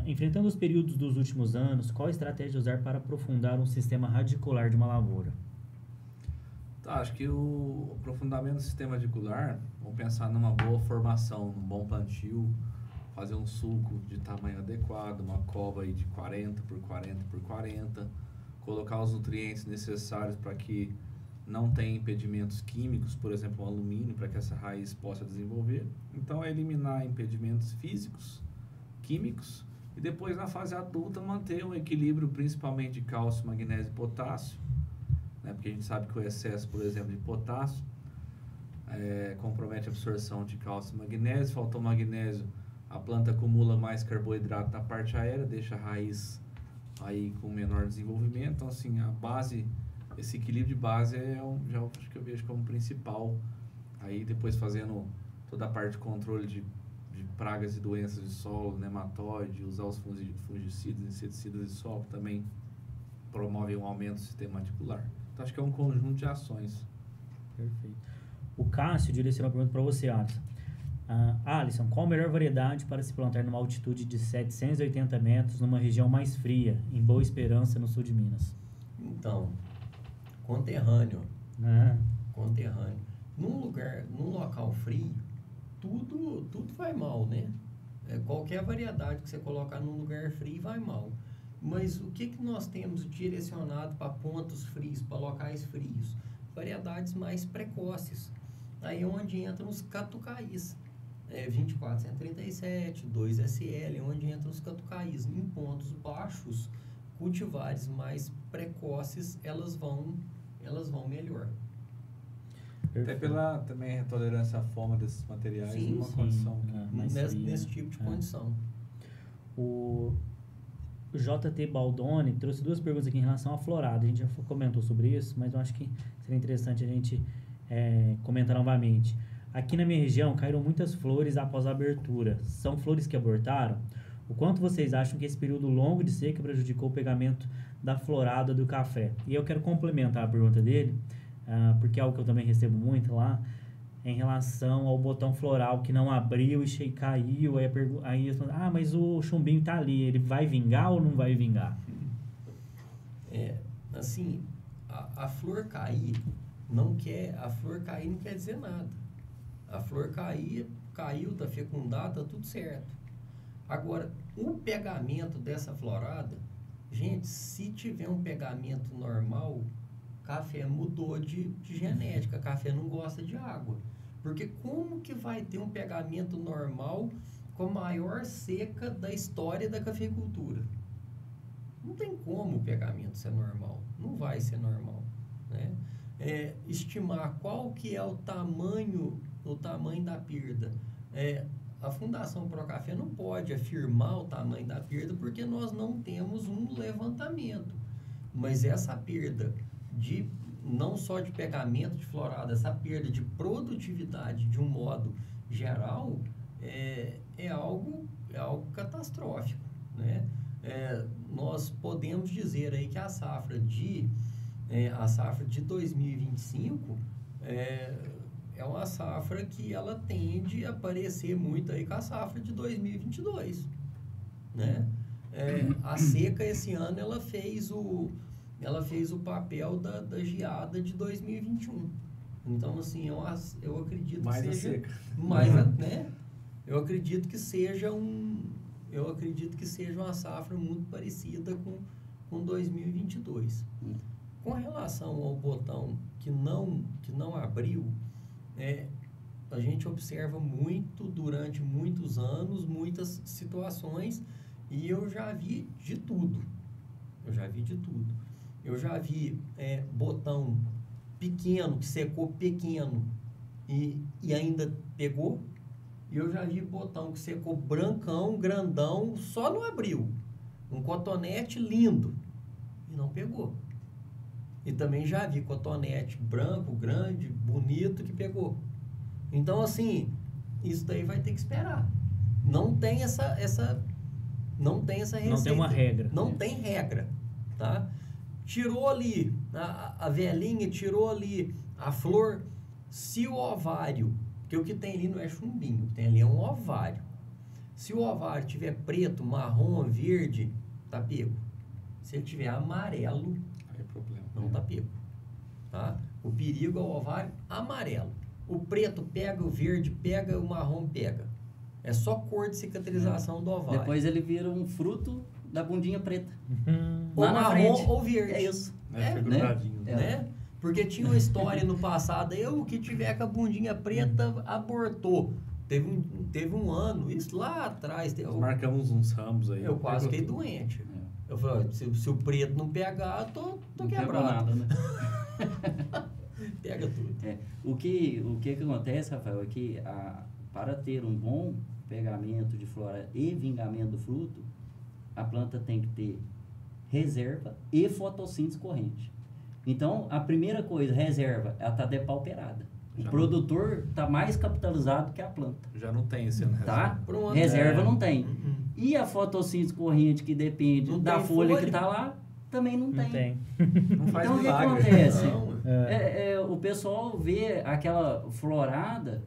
Enfrentando os períodos dos últimos anos, qual estratégia usar para aprofundar um sistema radicular de uma lavoura? Acho que o aprofundamento do sistema radicular, vamos pensar numa boa formação, num bom plantio, fazer um sulco de tamanho adequado, uma cova aí de 40 por 40 por 40, colocar os nutrientes necessários para que não tenha impedimentos químicos, por exemplo, o alumínio, para que essa raiz possa desenvolver. Então, é eliminar impedimentos físicos, químicos, e depois, na fase adulta, manter um equilíbrio principalmente de cálcio, magnésio e potássio, né? Porque a gente sabe que o excesso, por exemplo, de potássio compromete a absorção de cálcio e magnésio. Faltou magnésio, a planta acumula mais carboidrato na parte aérea, deixa a raiz aí com menor desenvolvimento. Então, assim, a base, esse equilíbrio de base acho que eu vejo como principal. Aí depois fazendo toda a parte de controle de pragas e doenças de solo, nematóide, usar os fungicidas, inseticidas de solo também promove um aumento do sistema radicular. Então, acho que é um conjunto de ações. Perfeito. O Cássio direciona uma pergunta para você, Alisson. Alisson, qual a melhor variedade para se plantar numa altitude de 780 metros numa região mais fria, em Boa Esperança, no sul de Minas? Então, conterrâneo. Conterrâneo. Num local frio, tudo vai mal, né? Qualquer variedade que você colocar num lugar frio vai mal. Mas o que nós temos direcionado para pontos frios, para locais frios? Variedades mais precoces. Aí é onde entram os catucaís. 24-137, 2SL, onde entram os catucaís. Em pontos baixos, cultivares mais precoces, elas vão melhor. Até pela também tolerância à foma desses materiais, sim, condição nesse tipo de condição. O JT Baldoni trouxe duas perguntas aqui em relação à florada. A gente já comentou sobre isso, mas eu acho que seria interessante a gente comentar novamente. Aqui na minha região caíram muitas flores após a abertura. São flores que abortaram? O quanto vocês acham que esse período longo de seca prejudicou o pegamento da florada do café? E eu quero complementar a pergunta dele, porque é algo que eu também recebo muito lá, em relação ao botão floral que não abriu e caiu. Aí eles falam, mas o chumbinho tá ali, ele vai vingar ou não vai vingar? Assim, a flor cair a flor cair não quer dizer nada. A flor caiu, tá fecundada, tá tudo certo. Agora, o pegamento dessa florada, gente, se tiver um pegamento normal, café mudou de genética, café não gosta de água. Porque como que vai ter um pegamento normal com a maior seca da história da cafeicultura? Não tem como o pegamento ser normal, não vai ser normal, né? Estimar qual que é o tamanho da perda. A Fundação Procafé não pode afirmar o tamanho da perda porque nós não temos um levantamento. Mas essa perda não só de pegamento de florada, essa perda de produtividade de um modo geral é algo catastrófico, né? Nós podemos dizer aí que a safra de 2025 é uma safra que ela tende a parecer muito aí com a safra de 2022, né? A seca esse ano ela fez o papel da geada de 2021. Então, assim, eu acredito mais que seja... seca. Né? Eu acredito que seja uma safra muito parecida com 2022. Com relação ao botão que não abriu, a gente observa muito durante muitos anos, muitas situações, e eu já vi de tudo. Eu já vi botão pequeno, que secou pequeno e ainda pegou. E eu já vi botão que secou brancão, grandão, só não abriu. Um cotonete lindo e não pegou. E também já vi cotonete branco, grande, bonito, que pegou. Então, assim, isso daí vai ter que esperar. Não tem essa receita. Não tem uma regra. Não tem regra, tá? Tirou ali, a velhinha tirou ali a flor, se o ovário, porque o que tem ali não é chumbinho, o que tem ali é um ovário. Se o ovário tiver preto, marrom, verde, tá pego. Se ele tiver amarelo, Aí é problema. não tá pego, tá? O perigo é o ovário amarelo. O preto pega, o verde pega, o marrom pega. É só cor de cicatrização do ovário. Depois ele vira um fruto da bundinha preta. Ou Lá na marrom frente. ou verde. É isso. Fica grudadinho. Né? Porque tinha uma história no passado, o que tiver com a bundinha preta abortou. Teve um ano, isso lá atrás. Nós marcamos uns ramos aí. Eu quase fiquei doente. Eu falei, se o preto não pegar, eu tô Não quebrado. pegou nada, né? Pega tudo. O que acontece, Rafael, é que para ter um bom pegamento de flora e vingamento do fruto, a planta tem que ter reserva e fotossíntese corrente. Então, a primeira coisa, reserva, ela está depauperada. O produtor está mais capitalizado que a planta. Já não tem esse ano. Tá? Pronto. Reserva não tem. E a fotossíntese corrente, que depende Não da tem folha que folha. está lá, também não Não tem. tem. Não faz Então, o que milagre. acontece? Não. O pessoal vê aquela florada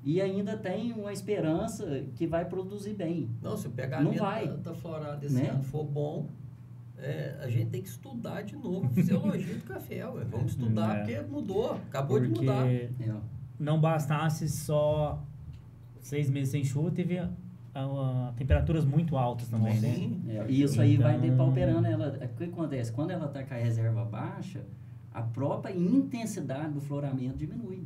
e ainda tem uma esperança que vai produzir bem. Não, se o pegamento Não vai. da florada esse Né? ano for bom, a gente tem que estudar de novo a fisiologia do café. Vamos estudar porque mudou, acabou de Porque mudar. não bastasse só 6 meses sem chuva, teve temperaturas muito altas também, né? Sim. E isso aí vai Então- depauperando ela. O que acontece? Quando ela está com a reserva baixa, a própria intensidade do floramento diminui.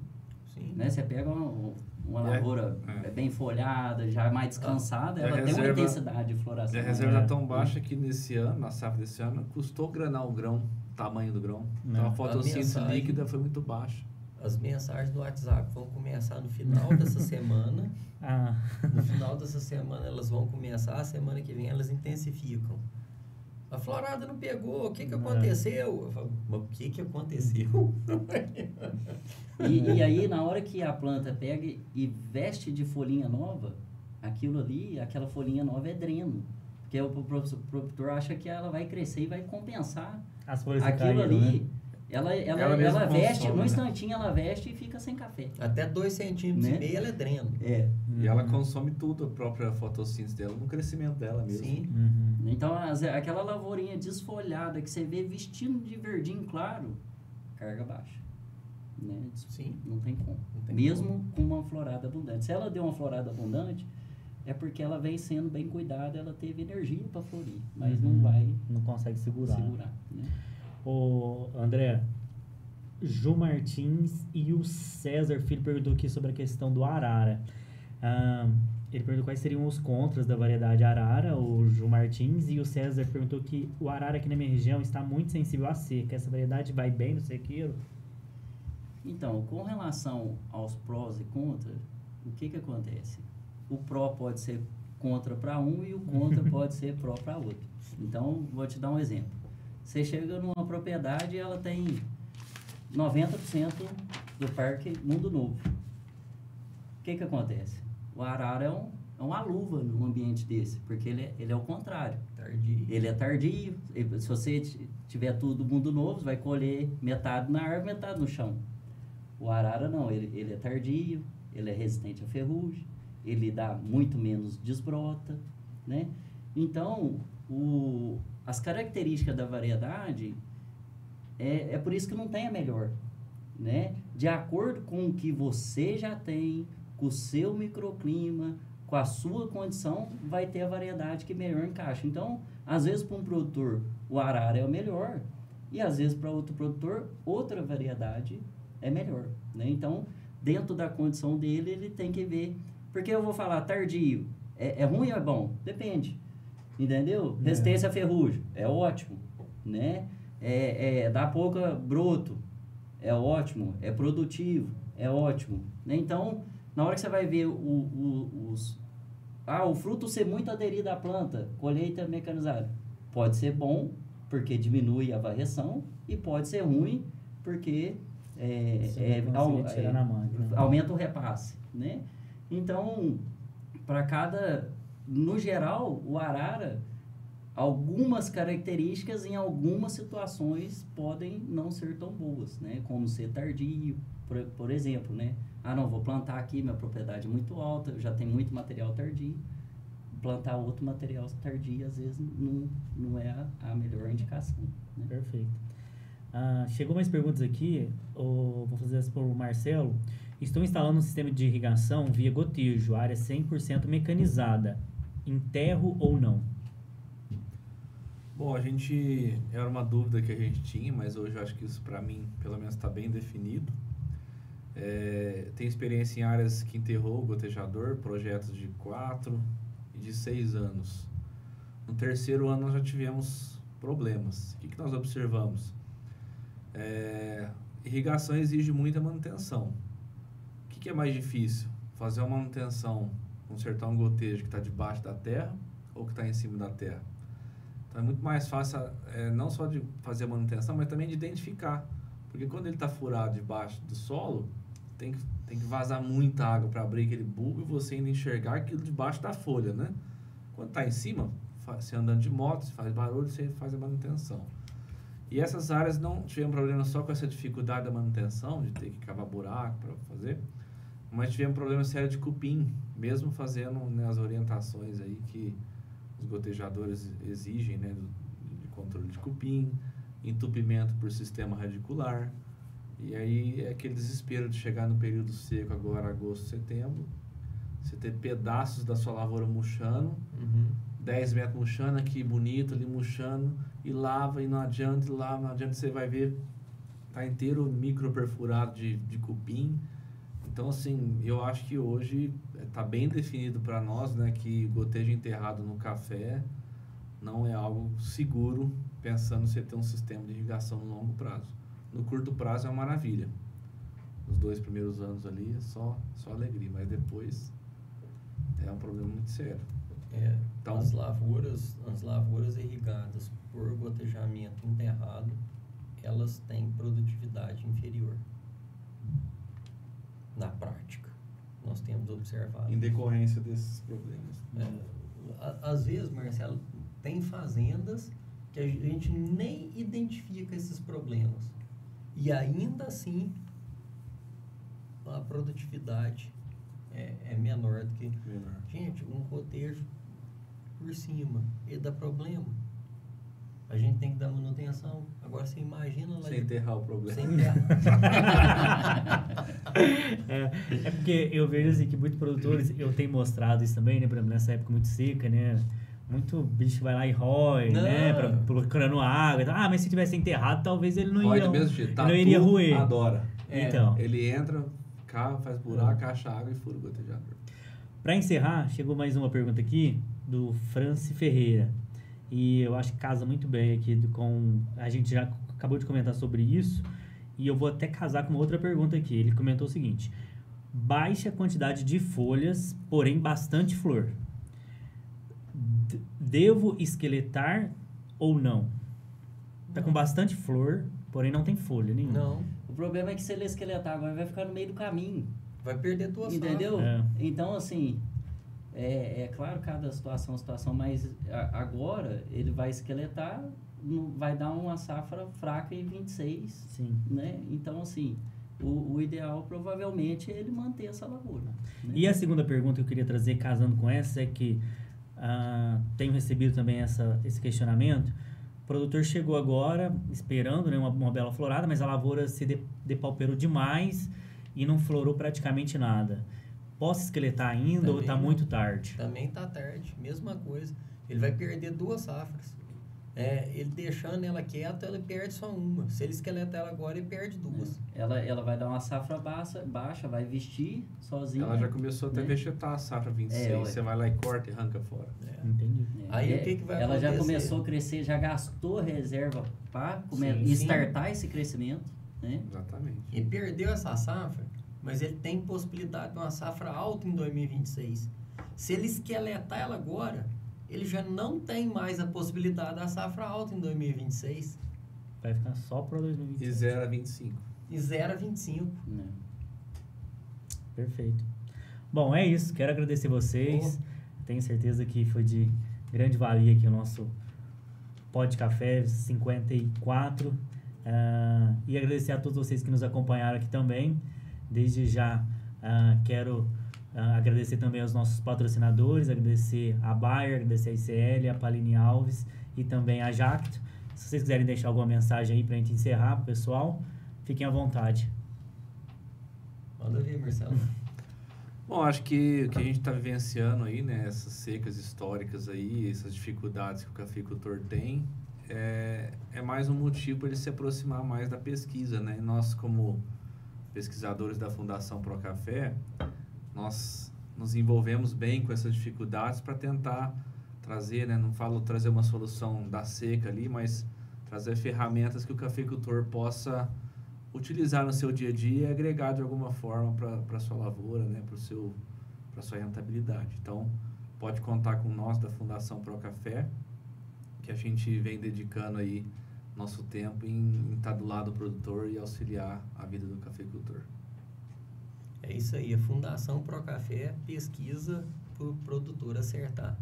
Sim. Né? Você pega uma lavoura bem folhada, já mais descansada, E a ela tem uma reserva- intensidade de floração. E a reserva está tão baixa que nesse ano, na safra desse ano, custou granar o grão, o tamanho do grão. Então a fotossíntese mensagem- líquida foi muito baixa. As mensagens do WhatsApp vão começar no final dessa semana. No final dessa semana elas vão começar, a semana que vem elas intensificam. A florada não pegou, o que aconteceu? Eu falo, mas o que aconteceu? E aí, na hora que a planta pega e veste de folhinha nova, aquilo ali, aquela folhinha nova é dreno. Porque o produtor acha que ela vai crescer e vai compensar As folhas que aquilo caíram, ali. né? ela mesma veste, consome, no né? instantinho ela veste e fica sem café. Até 2,5 centímetros Né? ela é dreno. É. E ela consome tudo, a própria fotossíntese dela, no crescimento dela mesmo. Sim. Uhum. Então, aquela lavourinha desfolhada que você vê vestindo de verdinho claro, carga baixa. Né? Sim. Não tem como. Não tem Mesmo com uma florada abundante. Se ela deu uma florada abundante, é porque ela vem sendo bem cuidada, ela teve energia para florir, mas não vai Não consegue segurar. né? Ô, André, Ju Martins e o César Filho perguntou aqui sobre a questão do arara. Ele perguntou quais seriam os contras da variedade arara, o Ju Martins, e o César perguntou que o arara aqui na minha região está muito sensível à seca. Essa variedade vai bem no sequeiro? Então, com relação aos prós e contras, o que acontece? O pró pode ser contra para um e o contra pode ser pró para outro. Então, vou te dar um exemplo. Você chega numa propriedade e ela tem 90% do parque Mundo Novo. O que acontece? O arara é uma luva num ambiente desse, porque ele é o contrário. Tardio. Ele é tardio. Se você tiver tudo Mundo Novo, você vai colher metade na árvore, metade no chão. O arara não, ele é tardio, ele é resistente à ferrugem, ele dá muito menos desbrota, né? Então, as características da variedade, é por isso que não tem a melhor, né? De acordo com o que você já tem, com o seu microclima, com a sua condição, vai ter a variedade que melhor encaixa. Então, às vezes para um produtor, o arara é o melhor, e às vezes para outro produtor, outra variedade é melhor, né? Então, dentro da condição dele, ele tem que ver. Porque eu vou falar tardio, é ruim ou é bom? Depende, entendeu? Resistência à ferrugem, é ótimo, né? Dá pouca broto, é ótimo, é produtivo, é ótimo, né? Então, na hora que você vai ver o fruto ser muito aderido à planta, colheita mecanizada, pode ser bom, porque diminui a varreção, e pode ser ruim, porque aumenta o repasse, né? Então, no geral, o arara, algumas características em algumas situações podem não ser tão boas, né? Como ser tardio, por exemplo, né? Não, vou plantar aqui, minha propriedade é muito alta, eu já tenho muito material tardio. Plantar outro material tardio, às vezes, não é a melhor indicação, né? Perfeito. Chegou mais perguntas aqui, vou fazer essa para o Marcelo. Estou instalando um sistema de irrigação via gotejo, área 100% mecanizada. Enterro ou não? Bom, era uma dúvida que a gente tinha, mas hoje eu acho que isso para mim, pelo menos, está bem definido. Tenho experiência em áreas que enterrou o gotejador, projetos de 4 e de 6 anos. No terceiro ano nós já tivemos problemas. O que nós observamos? Irrigação exige muita manutenção. O que é mais difícil? Fazer uma manutenção, consertar um gotejo que está debaixo da terra ou que está em cima da terra? Então é muito mais fácil, não só de fazer a manutenção, mas também de identificar. Porque quando ele está furado debaixo do solo, tem que vazar muita água para abrir aquele bulbo e você ainda enxergar aquilo debaixo da folha, né? Quando está em cima, você andando de moto, você faz barulho, você faz a manutenção. E essas áreas não tivemos problema só com essa dificuldade da manutenção, de ter que cavar buraco para fazer, mas tivemos problema sério de cupim, mesmo fazendo, né, as orientações aí que os gotejadores exigem, né, de controle de cupim, entupimento por sistema radicular. E aí é aquele desespero de chegar no período seco agora, agosto, setembro, você ter pedaços da sua lavoura murchando, 10 metros murchando aqui, bonito ali murchando, e lava e não adianta, você vai ver, tá inteiro micro perfurado de cupim. Então, assim, eu acho que hoje está bem definido para nós, né, que gotejo enterrado no café não é algo seguro, pensando em você ter um sistema de irrigação no longo prazo. No curto prazo é uma maravilha. Os 2 primeiros anos ali é só alegria, mas depois é um problema muito sério. Então, as lavouras irrigadas por gotejamento enterrado, elas têm produtividade inferior. Na prática, nós temos observado. Em decorrência desses problemas. Às vezes, Marcelo, tem fazendas que a gente nem identifica esses problemas. E ainda assim, a produtividade é menor do que... Menor. Gente, um cotejo por cima, ele dá problema. A gente tem que dar manutenção. Agora você imagina lá... Sem enterrar o problema. Sem enterrar. É porque eu vejo assim que muitos produtores, eu tenho mostrado isso também, né? Por exemplo, nessa época muito seca, né? Muito bicho vai lá e rói, Não. né? Procurando água. Ah, mas se tivesse enterrado, talvez ele não Rói ia... do mesmo jeito. ele não iria Tatu roer. adora. Então, Ele entra, cava, faz buraco, acha água e fura o gotejador. para encerrar, chegou mais uma pergunta aqui do Franci Ferreira. E eu acho que casa muito bem aqui com... A gente já acabou de comentar sobre isso. E eu vou até casar com uma outra pergunta aqui. Ele comentou o seguinte: baixa quantidade de folhas, porém bastante flor. Devo esqueletar ou não? Tá com bastante flor, porém não tem folha nenhuma. Não, O problema é que se ele esqueletar agora, vai ficar no meio do caminho. vai perder tua safra. Entendeu? É. Então, assim, é claro cada situação, mas agora ele vai esqueletar, vai dar uma safra fraca em 26, Sim. né? Então, assim, o ideal provavelmente é ele manter essa lavoura. Né? E a segunda pergunta que eu queria trazer, casando com essa, é que tenho recebido também esse questionamento. O produtor chegou agora esperando, né, uma bela florada, mas a lavoura se depauperou demais e não florou praticamente nada. Posso esqueletar ainda ou Também está não. muito tarde? Também tá tarde, mesma coisa. Ele vai perder 2 safras. Ele deixando ela quieta, ele perde só uma. Se ele esqueletar ela agora, ele perde 2. Ela vai dar uma safra baixa, vai vestir sozinha. Ela já começou até a né? vegetar a safra 26. ué. Você vai lá e corta e arranca fora. Entendi. Aí o que vai Ela já acontecer? começou a crescer, já gastou reserva para Sim, startar esse crescimento, né? Exatamente. E perdeu essa safra, mas ele tem possibilidade de uma safra alta em 2026. Se ele esqueletar ela agora, ele já não tem mais a possibilidade da safra alta em 2026. Vai ficar só para 2020. E 0 a 25. E 0 a 25. Né? Perfeito. Bom, é isso. Quero agradecer vocês. Tenho certeza que foi de grande valia aqui o nosso Pod Café 54. E agradecer a todos vocês que nos acompanharam aqui também. Desde já quero agradecer também aos nossos patrocinadores, agradecer a Bayer, agradecer a ICL, a Paline Alves e também a Jacto. Se vocês quiserem deixar alguma mensagem aí pra gente encerrar, pro pessoal, fiquem à vontade. Manda ver, Marcelo. Bom, acho que o que a gente está vivenciando aí, né, essas secas históricas aí, essas dificuldades que o cafeicultor tem, é mais um motivo para ele se aproximar mais da pesquisa, né? Nós, como pesquisadores da Fundação Procafé, nós nos envolvemos bem com essas dificuldades para tentar trazer, né, não falo trazer uma solução da seca ali, mas trazer ferramentas que o cafeicultor possa utilizar no seu dia a dia e agregar de alguma forma para a sua lavoura, né, para a sua rentabilidade. Então, pode contar com nós da Fundação Procafé, que a gente vem dedicando aí nosso tempo em estar do lado do produtor e auxiliar a vida do cafeicultor. É isso aí, a Fundação Procafé pesquisa para o produtor acertar.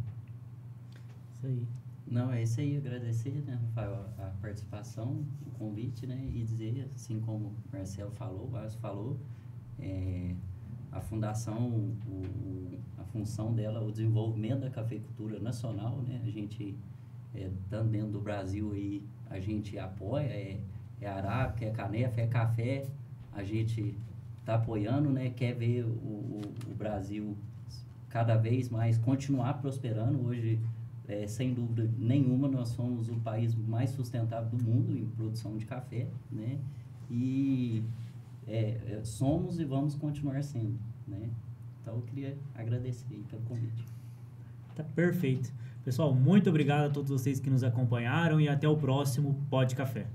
Isso aí. Não, é isso aí, agradecer, né, Rafael, a participação, o convite, né, e dizer, assim como o Marcelo falou, o Vasco falou, a fundação, a função dela, o desenvolvimento da cafeicultura nacional, né, a gente, tanto dentro do Brasil aí, a gente apoia, é arábica, é canefa, é café, a gente está apoiando, né, quer ver o Brasil cada vez mais continuar prosperando. Hoje, sem dúvida nenhuma, nós somos o país mais sustentável do mundo em produção de café, né? E somos e vamos continuar sendo, né? Então, eu queria agradecer aí pelo convite. Tá perfeito. Pessoal, muito obrigado a todos vocês que nos acompanharam e até o próximo Pod Café.